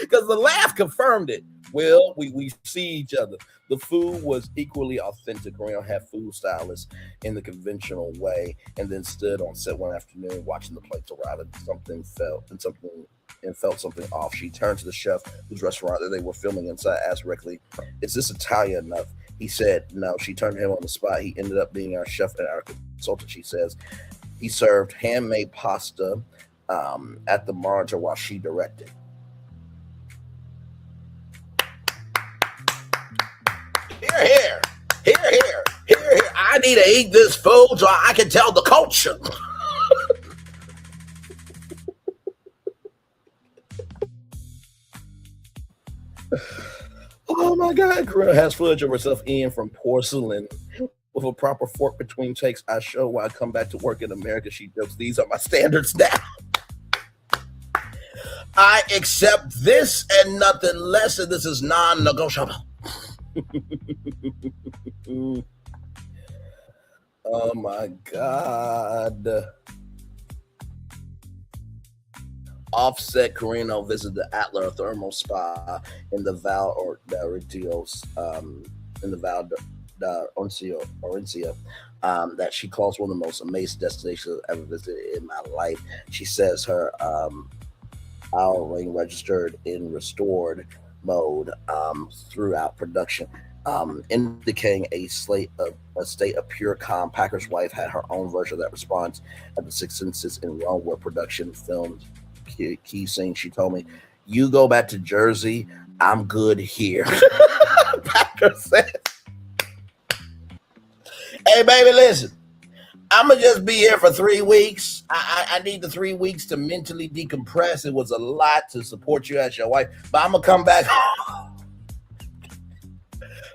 because the laugh confirmed it. Well, we see each other. The food was equally authentic. Grill had food stylists in the conventional way, and then stood on set one afternoon watching the plates arrive, and felt something off. She turned to the chef whose restaurant that they were filming inside, asked directly, "Is this Italian enough?" He said no. She turned to him on the spot. He ended up being our chef and our consultant. She says he served handmade pasta at the monitor while she directed. Here. I need to eat this food so I can tell the culture. Oh my God, Grill has footage of herself eating from porcelain with a proper fork between takes. I show why I come back to work in America. She jokes, these are my standards now. I accept this and nothing less, and this is non-negotiable. Oh my God. Offset Carino visited the Adler Thermal Spa in the Val d'Orencio, that she calls one of the most amazing destinations I've ever visited in my life. She says her hour ring registered in restored mode throughout production, indicating a state of pure calm. Packer's wife had her own version of that response at the Six Senses in Rome, where production filmed key scene. She told me, "You go back to Jersey, I'm good here." Packer said, "Hey baby, listen, I'm gonna just be here for 3 weeks. I need the 3 weeks to mentally decompress. It was a lot to support you as your wife, but I'm gonna come back home."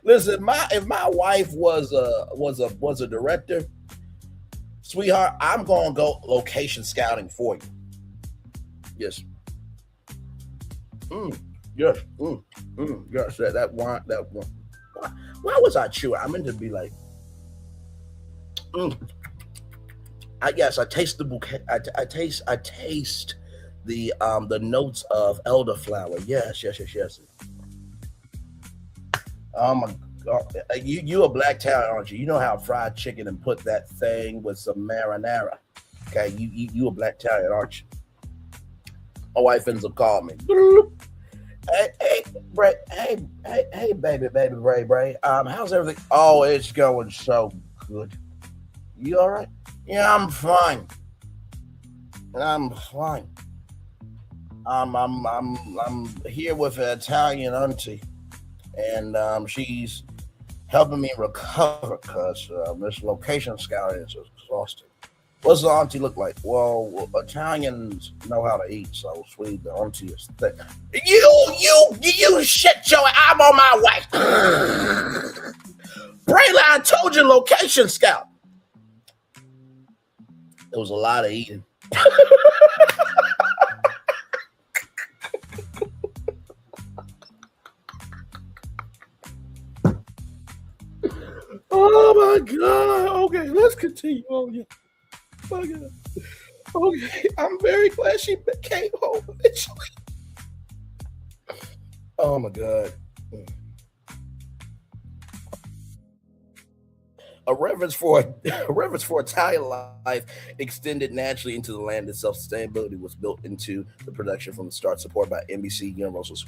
Listen, if my wife was a director, sweetheart, I'm gonna go location scouting for you. Yes. Yes. Yes. That one. Why was I chewing? I meant to be like. I taste the bouquet. I taste the notes of elderflower. Yes. Oh my God, you a black talent, aren't you? You know how fried chicken and put that thing with some marinara. Okay, you a black talent, aren't you? My wife ends up calling me. Hey, Bray. Hey, baby, Bray. How's everything? Oh, it's going so good. You all right? Yeah, I'm fine. I'm here with an Italian auntie, and she's helping me recover because this location scouting is exhausting. What's the auntie look like? Well, Italians know how to eat, so sweet. The auntie is thick. You shit, Joey. I'm on my way. Braylon, I told you, location scout. There was a lot of eating. Oh my God. Okay, let's continue on. Yeah. Oh, God. Okay, I'm very glad she came home eventually. Oh my God. A reverence for Italian life extended naturally into the land itself. Sustainability was built into the production from the start, supported by NBC Universal's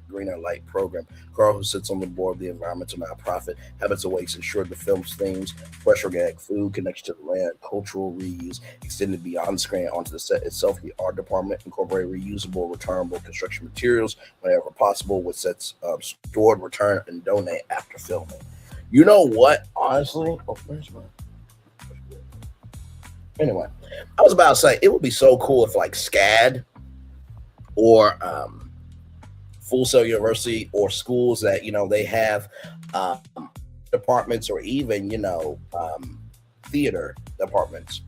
Greener Light program. Carl, who sits on the board of the environmental nonprofit Habits Awakes, ensured the film's themes, fresh organic food, connection to the land, cultural reuse, extended beyond the screen onto the set itself. The art department incorporated reusable, returnable construction materials whenever possible, with sets stored, returned, and donate after filming. You know what? Honestly, where's my? Anyway, I was about to say it would be so cool if like SCAD or Full Sail University or schools that they have departments or even, theater departments.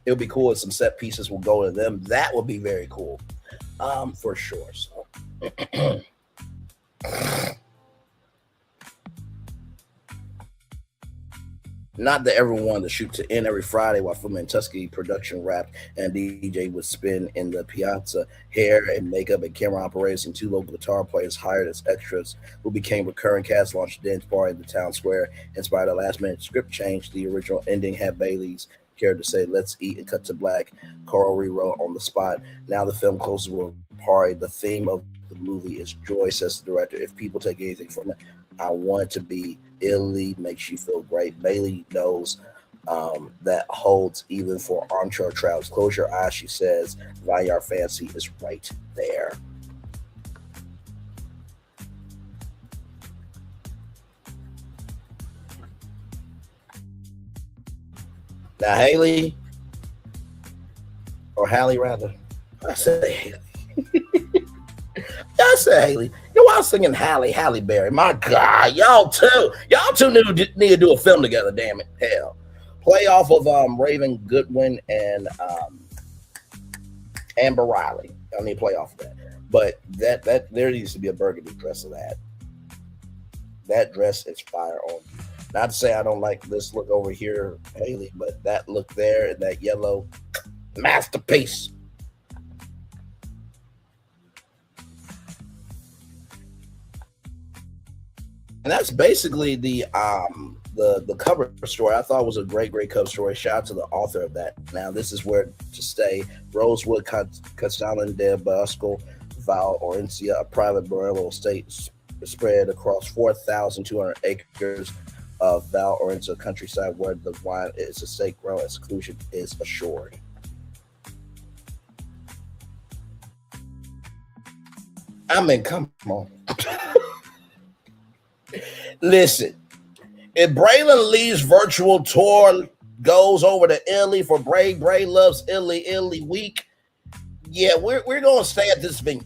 It would be cool if some set pieces will go to them. That would be very cool, for sure. So. Not that everyone wanted to shoot to end every Friday while filming Tuscany production wrapped and DJ would spin in the piazza. Hair and makeup and camera operators and 2 local guitar players hired as extras who became recurring cast launched a dance party in the town square. Inspired a last-minute script change, the original ending had Bailey's character say, "Let's eat," and cut to black. Carl rewrote on the spot. Now the film closes with a party. The theme of the movie is joy, says the director. If people take anything from it, I want it to be Italy makes you feel great. Bailey knows that holds even for armchair travels. Close your eyes, she says. Vineyard Fancy is right there. Now, Haley, or Hallie rather, I said Haley. I said Haley. I was singing Halle Berry. My God, y'all two need to do a film together. Damn it, hell. Play off of Raven Goodwin and Amber Riley. Y'all need to play off of that. But that there needs to be a burgundy dress of that. That dress is fire on. Not to say I don't like this look over here, Haley, but that look there and that yellow, masterpiece. And that's basically the cover story. I thought it was a great cover story. Shout out to the author of that. Now this is where to stay. Rosewood, Castellan de Bosco, Val Orencia, a private burial estate spread across 4,200 acres of Val Orencia countryside, where the wine is a estate grown and seclusion is assured. I mean, come on. Listen, if Braylon Lee's virtual tour goes over to Italy for Bray Loves Italy Week, yeah, we're going to stay at this venue.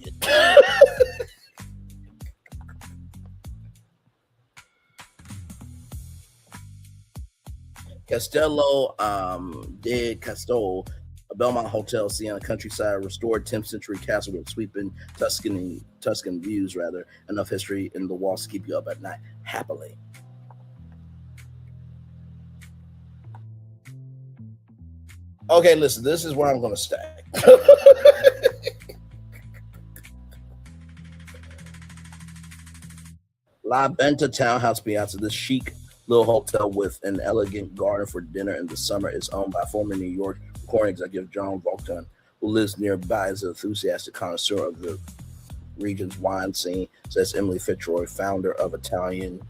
Castello de Castello, a Belmont Hotel, Siena countryside, restored 10th century castle with sweeping Tuscan views, rather. Enough history in the walls to keep you up at night happily. Okay, listen, this is where I'm going to stay. La Venta Townhouse Piazza, this chic little hotel with an elegant garden for dinner in the summer, is owned by former New York recording executive John Volkton, who lives nearby as an enthusiastic connoisseur of the region's wine scene, says Emily Fitzroy, founder of Italian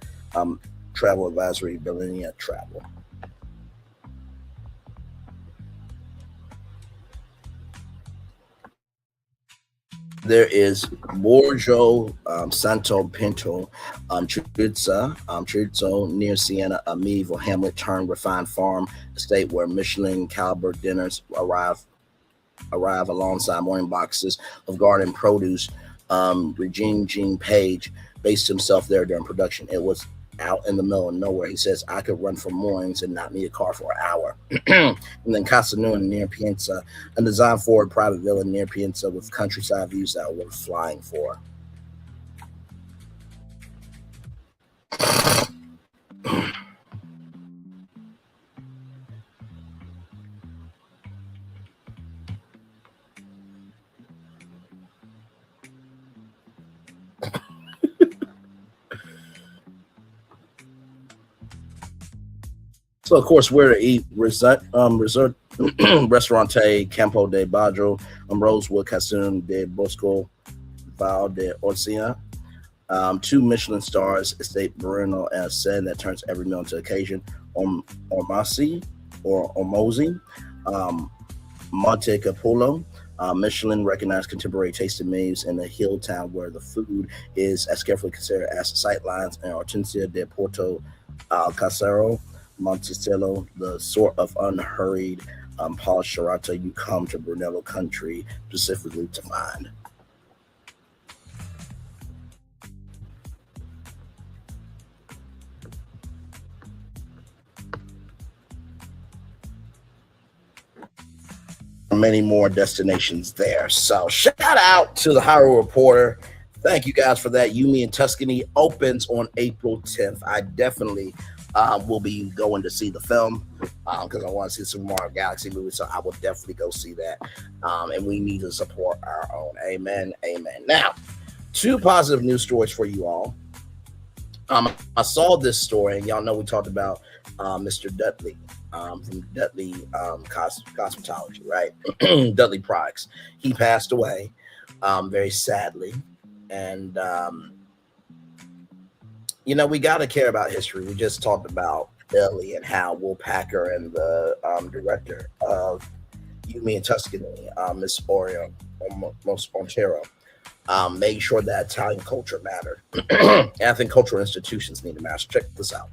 travel advisory Bellina Travel. There is Borgo Santo Pinto, Chorizo near Siena, a medieval hamlet turned refined farm estate where Michelin caliber dinners arrive alongside morning boxes of garden produce. Regine Jean Page based himself there during production. It was out in the middle of nowhere. He says, I could run for mornings and not need a car for an hour. And then Casa Nua near Pienza, a design forward private villa near Pienza with countryside views that are worth flying for. So, of course, we're to eat Restaurante Campo de Badro, Rosewood, Casum de Bosco, Val de Orcia. 2 Michelin stars, Estate Bruno, and a setting that turns every meal into occasion. Ormosi, Monte Capolo, Michelin recognized contemporary tasting menus in a hill town where the food is as carefully considered as the sightlines, and Hortensia de Porto Alcacero, Monticello, the sort of unhurried, polished serrata you come to Brunello country specifically to find. many more destinations there. So shout out to the Hollywood Reporter. Thank you guys for that. You, Me, and Tuscany opens on April 10th. I definitely will be going to see the film because I want to see some more Galaxy movies. So I will definitely go see that. And we need to support our own. Amen. Amen. Now, 2 positive news stories for you all. I saw this story, and y'all know we talked about Mr. Dudley from Dudley Cosmetology, right? Dudley Products. He passed away very sadly. And, you know, we got to care about history. We just talked about Dudley and how Will Packer and the director of You, Me, and Tuscany, Miss Montero, made sure that Italian culture mattered. And I think cultural institutions need to matter. Check this out.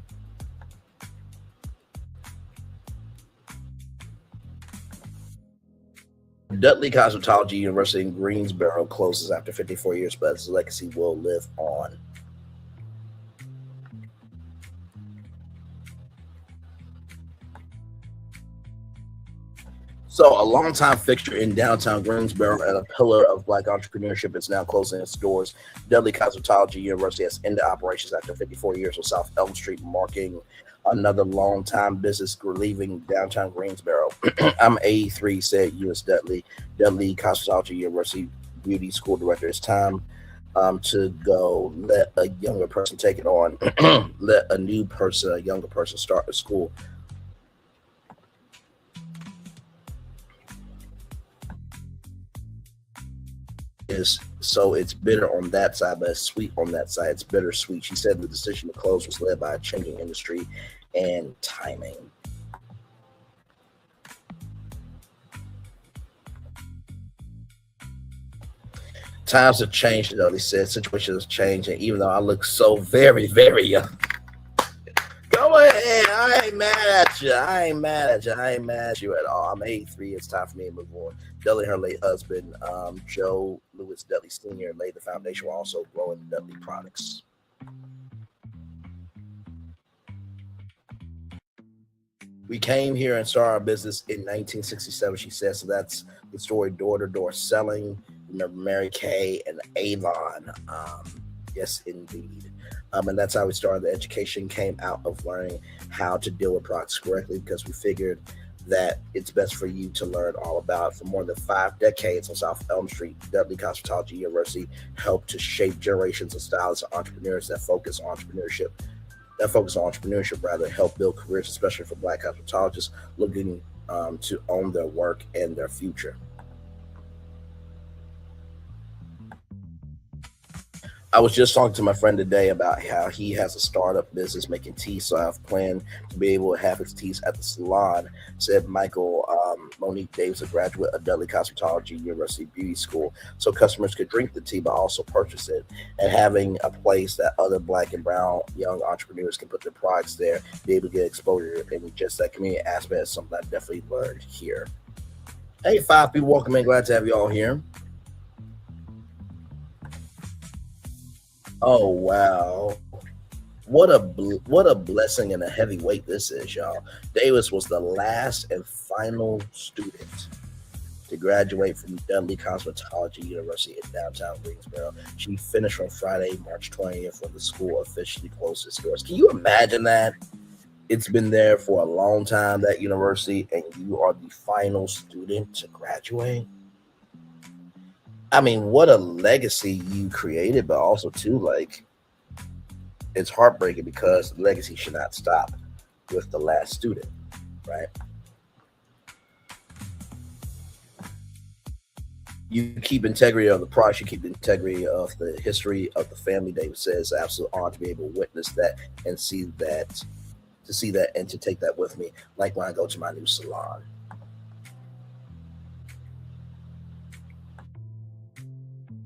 Dudley Cosmetology University in Greensboro closes after 54 years, but its legacy will live on. So, a longtime fixture in downtown Greensboro and a pillar of Black entrepreneurship is now closing its doors. Dudley Cosmetology University has ended operations after 54 years on South Elm Street, marking another long-time business leaving downtown Greensboro. I'm 83, said U.S. Dudley Cosmetology University Beauty School Director. It's time to go. Let a younger person take it on. Let a younger person start a school. So it's bitter on that side, but it's sweet on that side. It's bittersweet. She said the decision to close was led by a changing industry and timing. Times have changed, though, they said. Situations have changed, and even though I look so very, very young, go ahead. I ain't mad at you. I ain't mad at you at all. I'm 83. It's time for me to move on. Dudley, her late husband, Joe Lewis Dudley Sr., laid the foundation while also growing Dudley products. We came here and started our business in 1967, she said. So that's the story, door to door selling. Remember Mary Kay and Avon. Yes, indeed. And that's how we started. The education came out of learning how to deal with products correctly because we figured that it's best for you to learn all about it. For more than 5 decades on South Elm Street, Dudley Cosmetology University helped to shape generations of stylists and entrepreneurs that focus on entrepreneurship, help build careers, especially for Black cosmetologists looking to own their work and their future. I was just talking to my friend today about how he has a startup business making tea, so I've planned to be able to have his teas at the salon, said Michael Monique Davis, a graduate of Dudley Cosmetology University Beauty School, so customers could drink the tea but also purchase it, and having a place that other Black and brown young entrepreneurs can put their products there, be able to get exposure, and just that community aspect is something I definitely learned here. Hey, 5 people, welcome in. Glad to have you all here. Oh, wow. What a blessing and a heavy weight this is, y'all. Davis was the last and final student to graduate from Dudley Cosmetology University in downtown Greensboro. She finished on Friday, March 20th, when the school officially closed its doors. Can you imagine that? It's been there for a long time, that university, and you are the final student to graduate. I mean, what a legacy you created, but also too, like, it's heartbreaking because the legacy should not stop with the last student, right? You keep integrity of the product, you keep integrity of the history of the family. David says it's an absolute honor to be able to witness that and see that and to take that with me, like when I go to my new salon.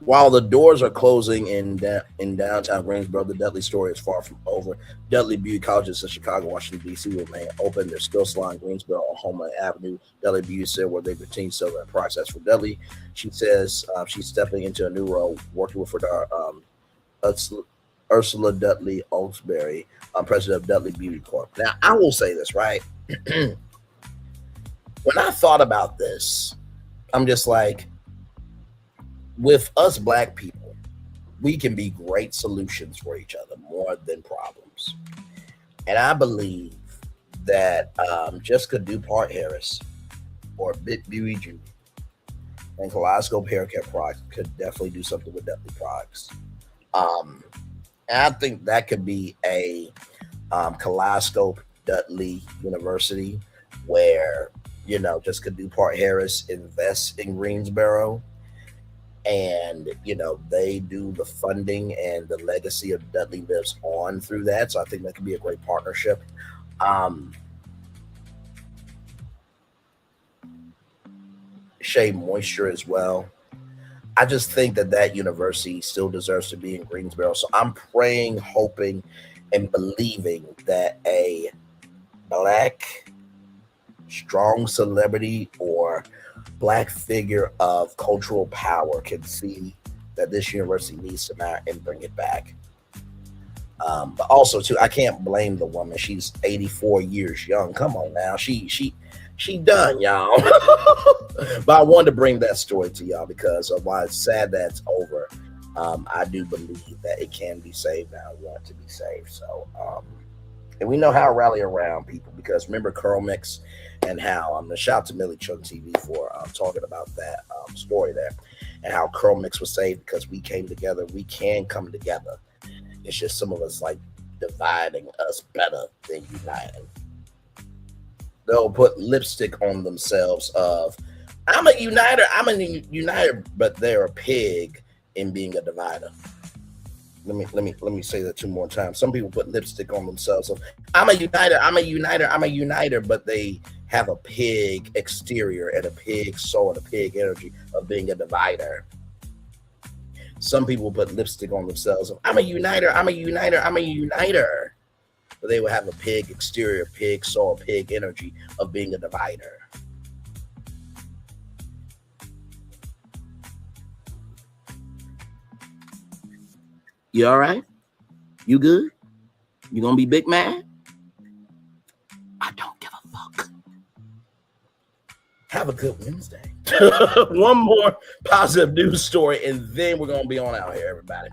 While the doors are closing in downtown Greensboro, the Dudley story is far from over. Dudley Beauty Colleges in Chicago, Washington, D.C. will remain open. Their skill salon in Greensboro on Homeland Avenue. Dudley Beauty said where they continue selling their process for Dudley. She says she's stepping into a new role, working with her Ursula Dudley Oldsberry, president of Dudley Beauty Corp. Now, I will say this, right? When I thought about this, I'm just like, with us black people, we can be great solutions for each other more than problems. And I believe that Jessica Dupart Harris or Beauty Jr. and Kaleidoscope Haircare products could definitely do something with Dudley products. And I think that could be a Kaleidoscope Dudley University where, you know, Jessica Dupart Harris invests in Greensboro and, you know, they do the funding and the legacy of Dudley lives on through that. So I think that could be a great partnership. Shea Moisture as well. I just think that university still deserves to be in Greensboro. So I'm praying, hoping, and believing that a black strong celebrity or black figure of cultural power can see that this university needs to matter and bring it back. But also too, I can't blame the woman. She's 84 years young. Come on now. She done, y'all. But I wanted to bring that story to y'all because while it's sad that it's over, I do believe that it can be saved. I want it to be saved. So, and we know how to rally around people because remember Curl Mix and how I'm gonna shout out to Millie Chung TV for talking about that story there and how Curl Mix was saved because we came together. We can come together. It's just some of us like dividing us better than uniting. They'll put lipstick on themselves of I'm a uniter, but they're a pig in being a divider. Let me say that two more times. Some people put lipstick on themselves of I'm a uniter, but they have a pig exterior and a pig soul and a pig energy of being a divider. Some people put lipstick on themselves of I'm a uniter. But they will have a pig exterior, pig soul, pig energy of being a divider. You all right? You good? You gonna be big mad? I don't give a fuck. Have a good Wednesday. One more positive news story, and then we're gonna be on out here, everybody.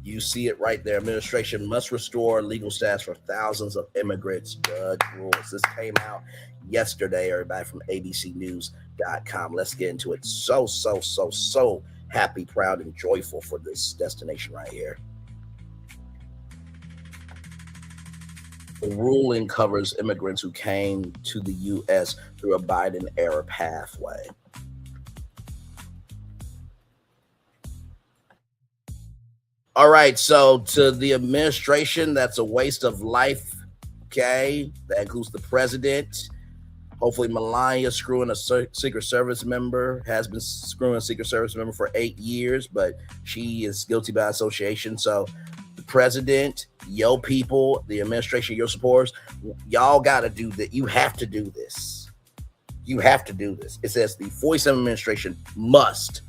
You see it right there. Administration must restore legal status for thousands of immigrants. Judge rules. This came out yesterday, everybody, from abcnews.com. Let's get into it. So happy, proud, and joyful for this destination right here. The ruling covers immigrants who came to the U.S. through a Biden-era pathway. All right, so to the administration, that's a waste of life, okay? That includes the president. Hopefully Melania screwing a Secret Service member, has been screwing a Secret Service member for 8 years, but she is guilty by association. So the president, your people, the administration, your supporters, y'all got to do that. You have to do this. You have to do this. It says the 47 administration must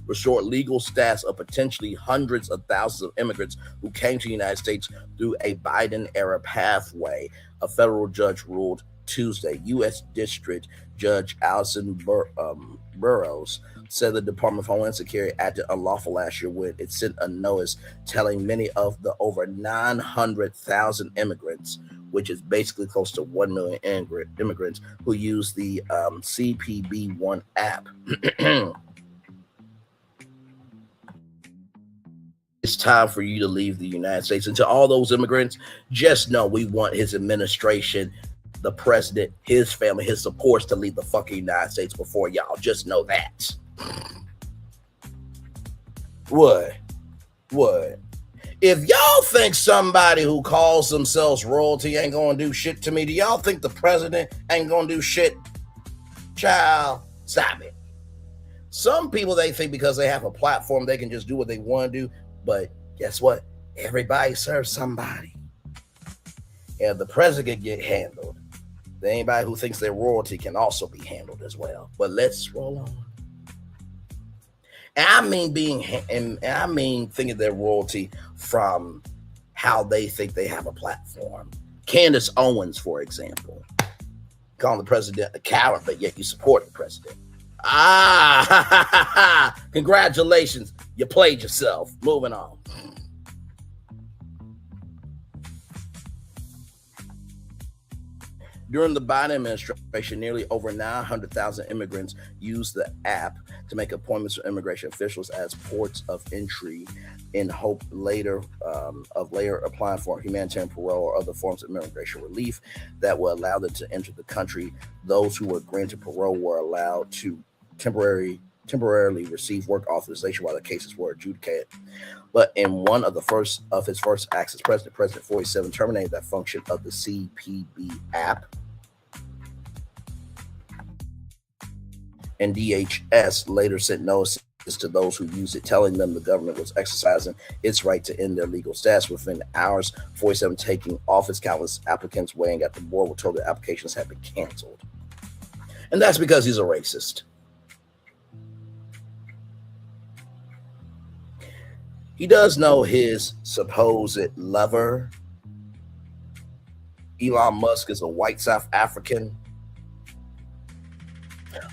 restore legal status of potentially hundreds of thousands of immigrants who came to the United States through a Biden-era pathway, a federal judge ruled Tuesday. U.S. District Judge Allison Burroughs said the Department of Homeland Security acted unlawful last year when it sent a notice telling many of the over 900,000 immigrants, which is basically close to 1 million immigrants who use the CPB-1 app. It's time for you to leave the United States. And to all those immigrants, just know we want his administration, the president, his family, his supports to leave the fucking United States before y'all. Just know that. What? If y'all think somebody who calls themselves royalty ain't gonna do shit to me, do y'all think the president ain't gonna do shit? Child, stop it. Some people, they think because they have a platform, they can just do what they want to do. But guess what? Everybody serves somebody. And if the president get handled, Anybody who thinks they're royalty can also be handled as well. But let's roll on. And I mean thinking they're royalty from how they think they have a platform. Candace Owens, for example, calling the president a coward, but yet you support the president. Congratulations. You played yourself. Moving on. During the Biden administration, nearly over 900,000 immigrants used the app to make appointments with immigration officials as ports of entry in hope later applying for humanitarian parole or other forms of immigration relief that will allow them to enter the country. Those who were granted parole were allowed to temporarily receive work authorization while the cases were adjudicated. But in one of his first acts as president, President 47 terminated that function of the CPB app. And DHS later sent notices to those who used it, telling them the government was exercising its right to end their legal status. Within hours, 47 taking off its countless applicants weighing at the board were told their applications had been canceled. And that's because he's a racist. He does know his supposed lover, Elon Musk, is a white South African.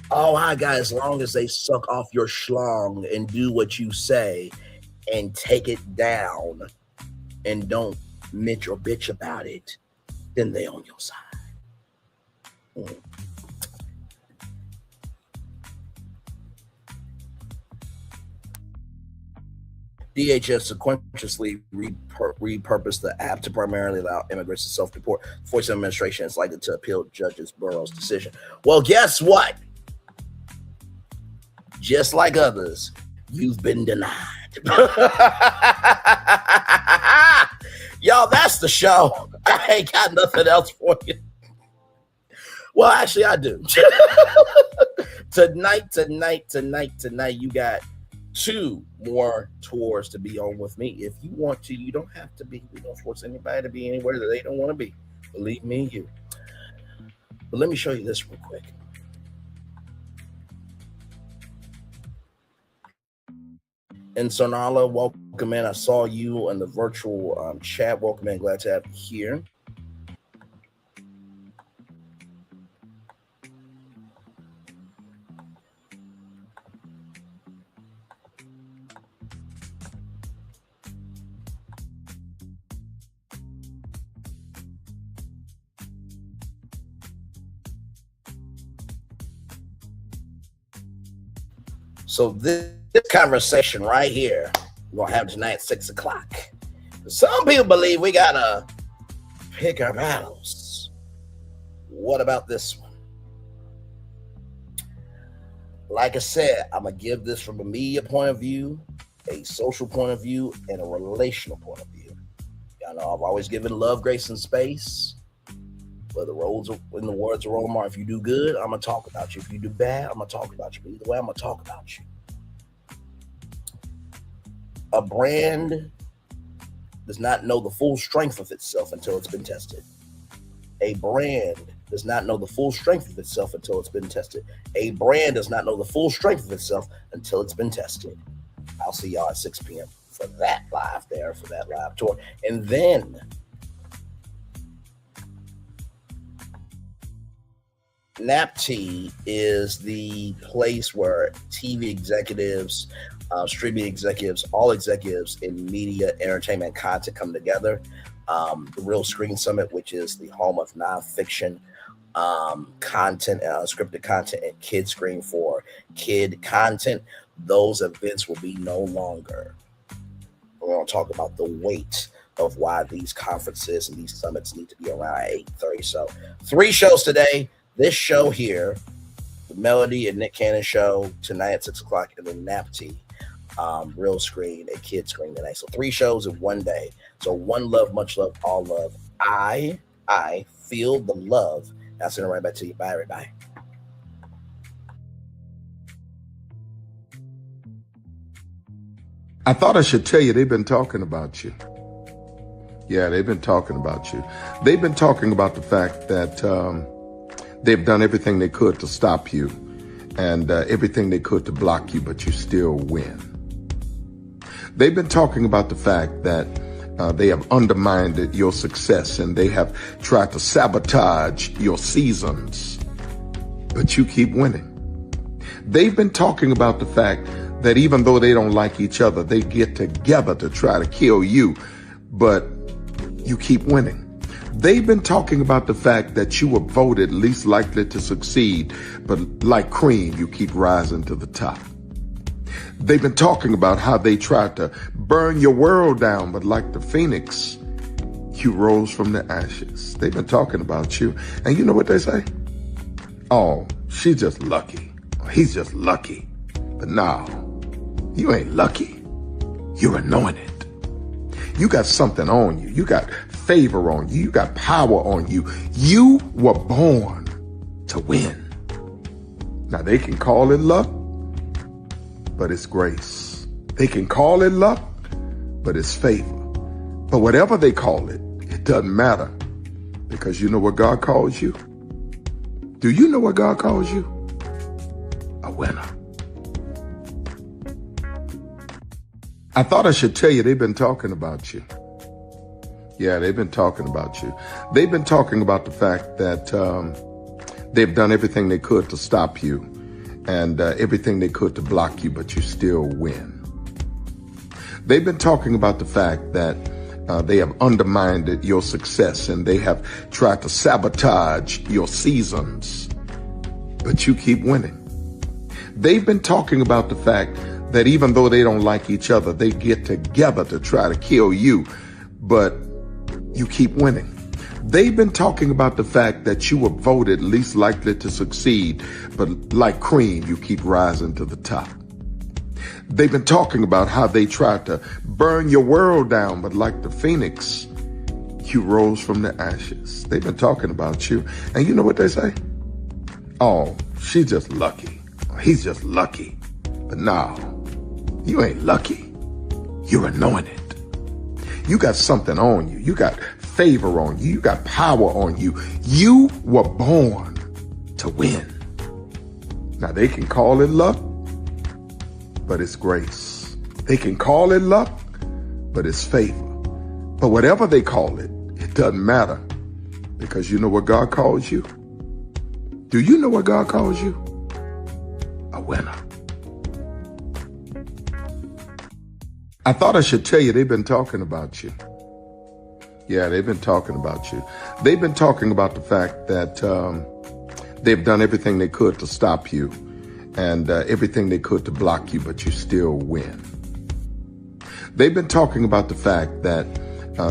Oh, I got, as long as they suck off your schlong and do what you say and take it down and don't mitch or bitch about it, then they on your side. DHS subconsciously repurposed the app to primarily allow immigrants to self-deport. The 47 administration is likely to appeal Judge Burroughs' decision. Well, guess what? Just like others, you've been denied. Y'all, that's the show. I ain't got nothing else for you. Well, actually, I do. Tonight, you got 2 more tours to be on with me. If you want to, you don't have to be. We don't force anybody to be anywhere that they don't want to be. Believe me, you. But let me show you this real quick. And Sonala, welcome in. I saw you in the virtual chat. Welcome in. Glad to have you here. So this conversation right here, we're going to have tonight at 6 o'clock. Some people believe we got to pick our battles. What about this one? Like I said, I'm going to give this from a media point of view, a social point of view, and a relational point of view. Y'all know I've always given love, grace, and space. But the roads, in the words of Romar, if you do good, I'm going to talk about you. If you do bad, I'm going to talk about you. But either way, I'm going to talk about you. A brand does not know the full strength of itself until it's been tested. A brand does not know the full strength of itself until it's been tested. A brand does not know the full strength of itself until it's been tested. I'll see y'all at 6 p.m. for that live tour. And then NAPT is the place where TV executives, streaming executives, all executives in media, entertainment, content come together. The Real Screen Summit, which is the home of nonfiction content, scripted content, and Kid Screen for kid content. Those events will be no longer. We're going to talk about the weight of why these conferences and these summits need to be around 8:30. So 3 shows today. This show here, the Melody and Nick Cannon show tonight at 6 o'clock, and then NAPT, Real Screen, a Kid Screen tonight. So 3 shows in one day. So one love, much love, all love. I feel the love. I'll send it right back to you. Bye, everybody. I thought I should tell you, they've been talking about you. Yeah, they've been talking about you. They've been talking about the fact that They've done everything they could to stop you and everything they could to block you, but you still win. They've been talking about the fact that they have undermined your success and they have tried to sabotage your seasons, but you keep winning. They've been talking about the fact that even though they don't like each other, they get together to try to kill you, but you keep winning. They've been talking about the fact that you were voted least likely to succeed, but like cream, you keep rising to the top. They've been talking about how they tried to burn your world down, but like the phoenix, you rose from the ashes. They've been talking about you, and you know what they say? Oh, she's just lucky. He's just lucky. But no, you ain't lucky. You're anointed. You got something on you. You got favor on you. You got power on you. You were born to win. Now they can call it luck, but it's grace. They can call it luck, but it's favor. But whatever they call it, it doesn't matter, because you know what God calls you? Do you know what God calls you? A winner. I thought I should tell you they've been talking about you. Yeah, they've been talking about you. They've been talking about the fact that they've done everything they could to stop you and everything they could to block you, but you still win. They've been talking about the fact that they have undermined your success and they have tried to sabotage your seasons, but you keep winning. They've been talking about the fact that even though they don't like each other, they get together to try to kill you, but you keep winning. They've been talking about the fact that you were voted least likely to succeed, but like cream, you keep rising to the top. They've been talking about how they tried to burn your world down, but like the phoenix, you rose from the ashes. They've been talking about you, and you know what they say? Oh, she's just lucky. He's just lucky. But no, you ain't lucky. You're anointed. You got something on you. You got favor on you. You got power on you. You were born to win. Now they can call it luck, but it's grace. They can call it luck, but it's favor. But whatever they call it, it doesn't matter, because you know what God calls you? Do you know what God calls you? A winner. I thought I should tell you they've been talking about you. Yeah, they've been talking about you. They've been talking about the fact that they've done everything they could to stop you and everything they could to block you, but you still win. They've been talking about the fact that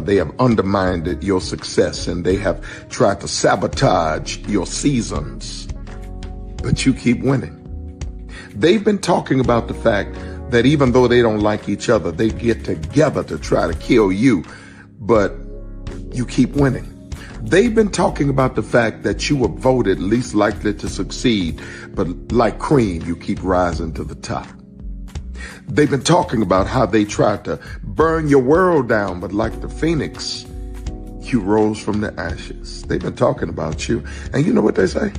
they have undermined your success and they have tried to sabotage your seasons, but you keep winning. They've been talking about the fact that even though they don't like each other, they get together to try to kill you, but you keep winning. They've been talking about the fact that you were voted least likely to succeed, but like cream, you keep rising to the top. They've been talking about how they tried to burn your world down, but like the phoenix, you rose from the ashes. They've been talking about you, and you know what they say?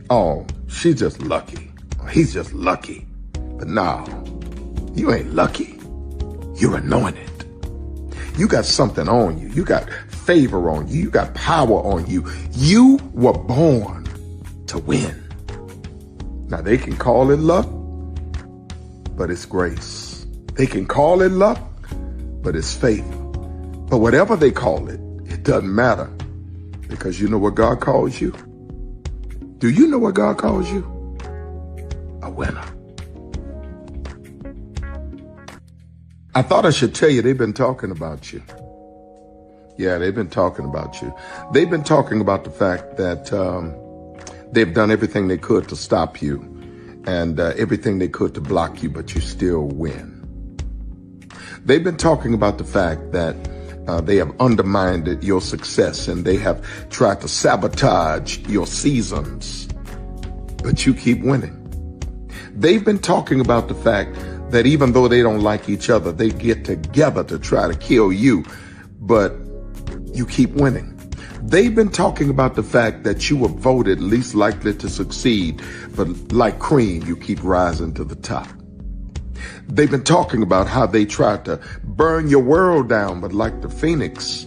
Oh, she's just lucky. He's just lucky. But no, you ain't lucky. You're anointed. You got something on you. You got favor on you. You got power on you. You were born to win. Now they can call it luck, but it's grace. They can call it luck, but it's favor. But whatever they call it, it doesn't matter, because you know what God calls you? Do you know what God calls you? A winner. I thought I should tell you they've been talking about you. Yeah, they've been talking about you. They've been talking about the fact that they've done everything they could to stop you and everything they could to block you, but you still win. They've been talking about the fact that they have undermined your success and they have tried to sabotage your seasons, but you keep winning. They've been talking about the fact that even though they don't like each other, they get together to try to kill you, but you keep winning. They've been talking about the fact that you were voted least likely to succeed, but like cream, you keep rising to the top. They've been talking about how they tried to burn your world down, but like the phoenix,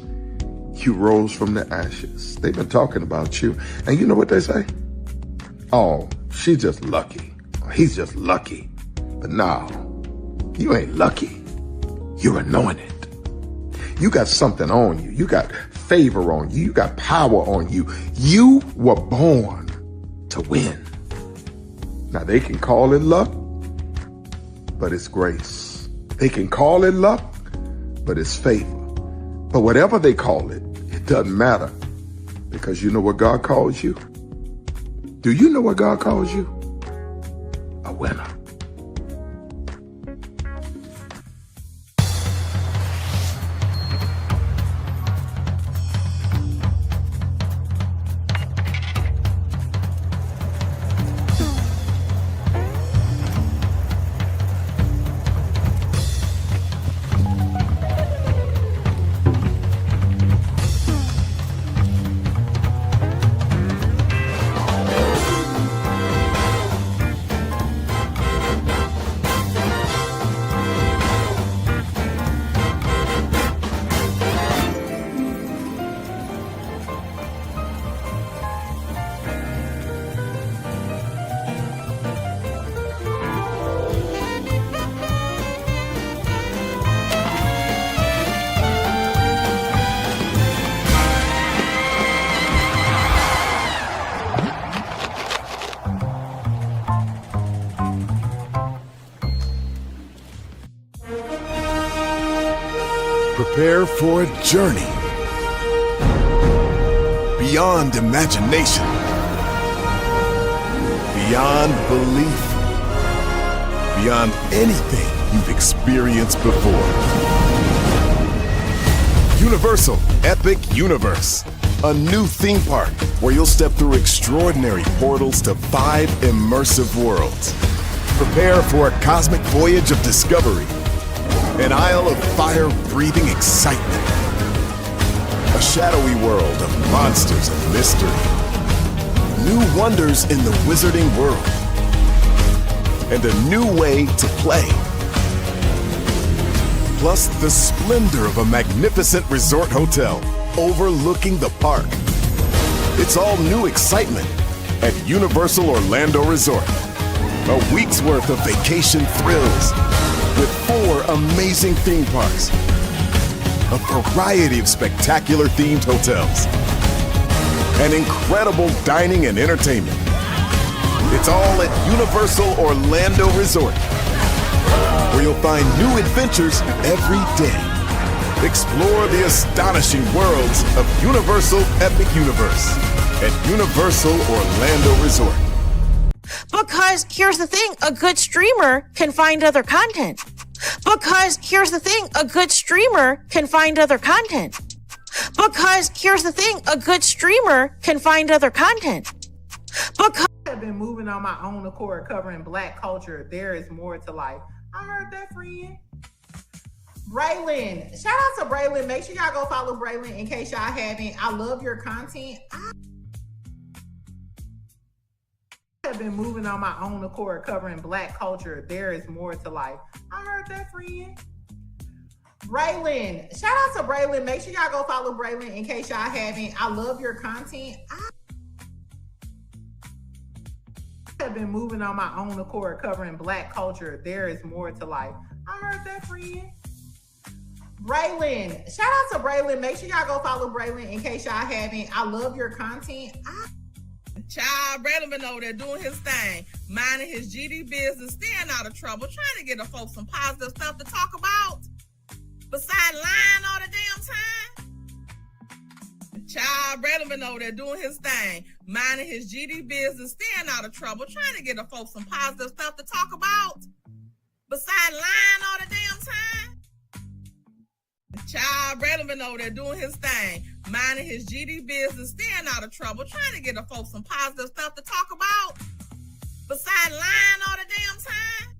you rose from the ashes. They've been talking about you. And you know what they say? Oh, she's just lucky. He's just lucky. But no, you ain't lucky. You're anointed. You got something on you. You got favor on you. You got power on you. You were born to win. Now they can call it luck, but it's grace. They can call it luck, but it's favor. But whatever they call it, it doesn't matter, because you know what God calls you? Do you know what God calls you? A winner. Prepare for a journey beyond imagination, beyond belief, beyond anything you've experienced before. Universal Epic Universe, a new theme park where you'll step through extraordinary portals to 5 immersive worlds. Prepare for a cosmic voyage of discovery, an isle of fire-breathing excitement, a shadowy world of monsters and mystery, new wonders in the wizarding world, and a new way to play. Plus the splendor of a magnificent resort hotel overlooking the park. It's all new excitement at Universal Orlando Resort. A week's worth of vacation thrills, with 4 amazing theme parks, a variety of spectacular themed hotels, and incredible dining and entertainment. It's all at Universal Orlando Resort, where you'll find new adventures every day. Explore the astonishing worlds of Universal Epic Universe at Universal Orlando Resort. Because here's the thing, a good streamer can find other content. Because here's the thing, a good streamer can find other content. Because here's the thing, a good streamer can find other content. Because I have been moving on my own accord, covering Black culture. There is more to life. I heard that, friend. Braylon, shout out to Braylon. Make sure y'all go follow Braylon in case y'all haven't. I love your content. I have been moving on my own accord, covering Black culture. There is more to life. I heard that, friend. Braylon, shout out to Braylon. Make sure y'all go follow Braylon in case y'all haven't. I love your content. I have been moving on my own accord, covering Black culture. There is more to life. I heard that, friend. Braylon, shout out to Braylon. Make sure y'all go follow Braylon in case y'all haven't. I love your content. Child, Braylon been over there doing his thing, minding his GD business, staying out of trouble, trying to get the folks some positive stuff to talk about. Besides lying all the damn time. Child, Braylon been over there doing his thing, minding his GD business, staying out of trouble, trying to get the folks some positive stuff to talk about. Besides lying all the damn time. Child, Braylon been over there doing his thing, minding his GD business, staying out of trouble, trying to get the folks some positive stuff to talk about. Besides lying all the damn time.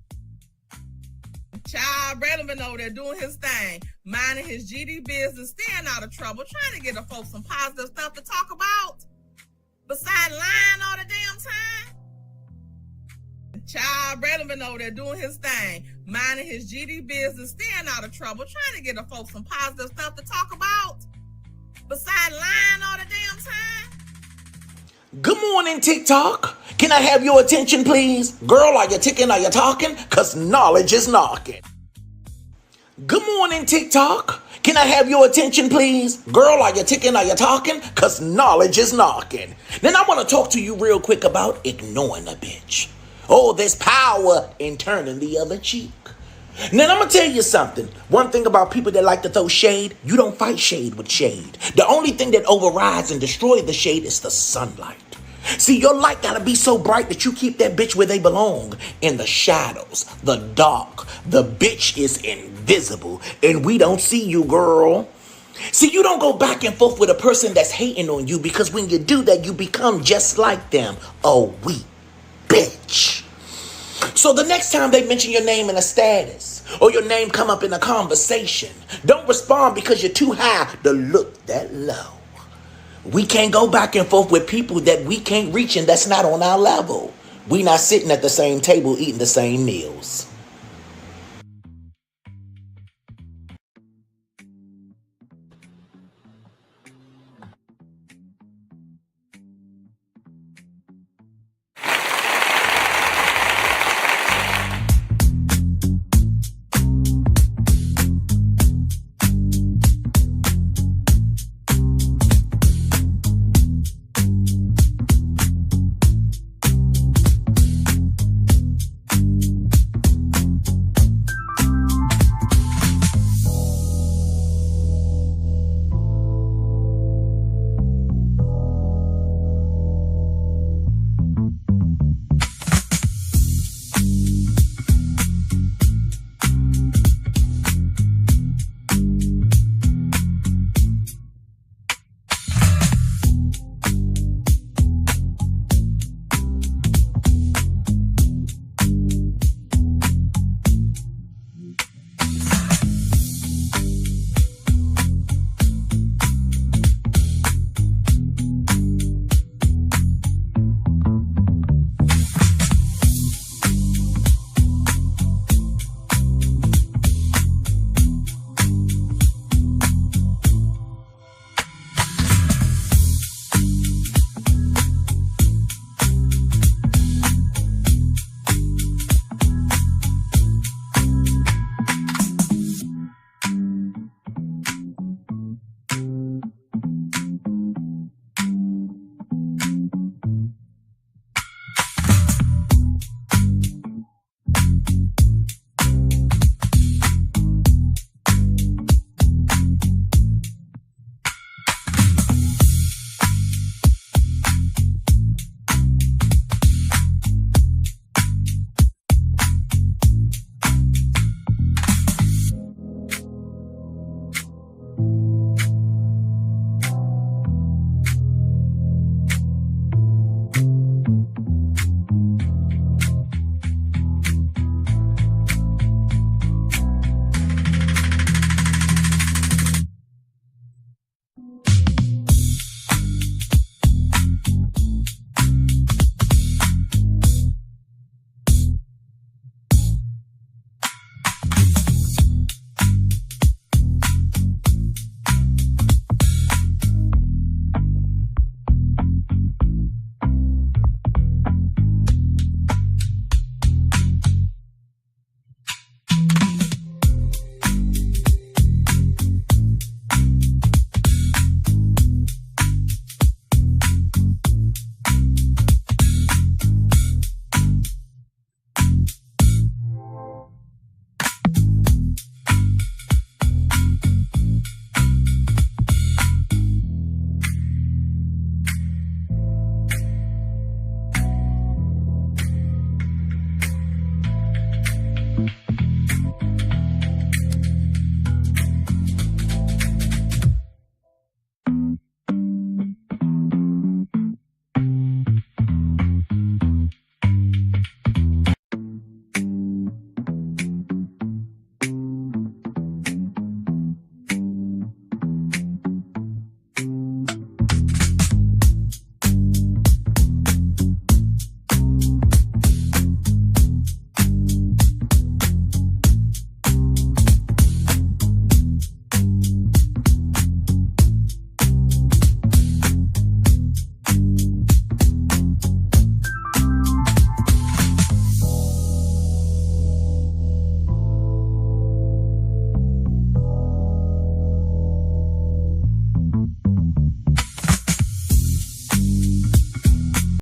Child, Brandon been over there doing his thing, minding his GD business, staying out of trouble, trying to get the folks some positive stuff to talk about. Besides lying all the damn time. Child, Brandon been over there doing his thing, minding his GD business, staying out of trouble, trying to get the folks some positive stuff to talk about. Besides lying all the damn time. Good morning, TikTok. Can I have your attention, please? Girl, are you ticking? Are you talking? Because knowledge is knocking. Good morning, TikTok. Can I have your attention, please? Girl, are you ticking? Are you talking? Because knowledge is knocking. Then I want to talk to you real quick about ignoring a bitch. Oh, there's power in turning the other cheek. Now, I'm going to tell you something. One thing about people that like to throw shade, you don't fight shade with shade. The only thing that overrides and destroys the shade is the sunlight. See, your light got to be so bright that you keep that bitch where they belong, in the shadows, the dark. The bitch is invisible, and we don't see you, girl. See, you don't go back and forth with a person that's hating on you, because when you do that, you become just like them, a weak bitch. So the next time they mention your name in a status or your name come up in a conversation, don't respond because you're too high to look that low. We can't go back and forth with people that we can't reach and that's not on our level. We not sitting at the same table eating the same meals.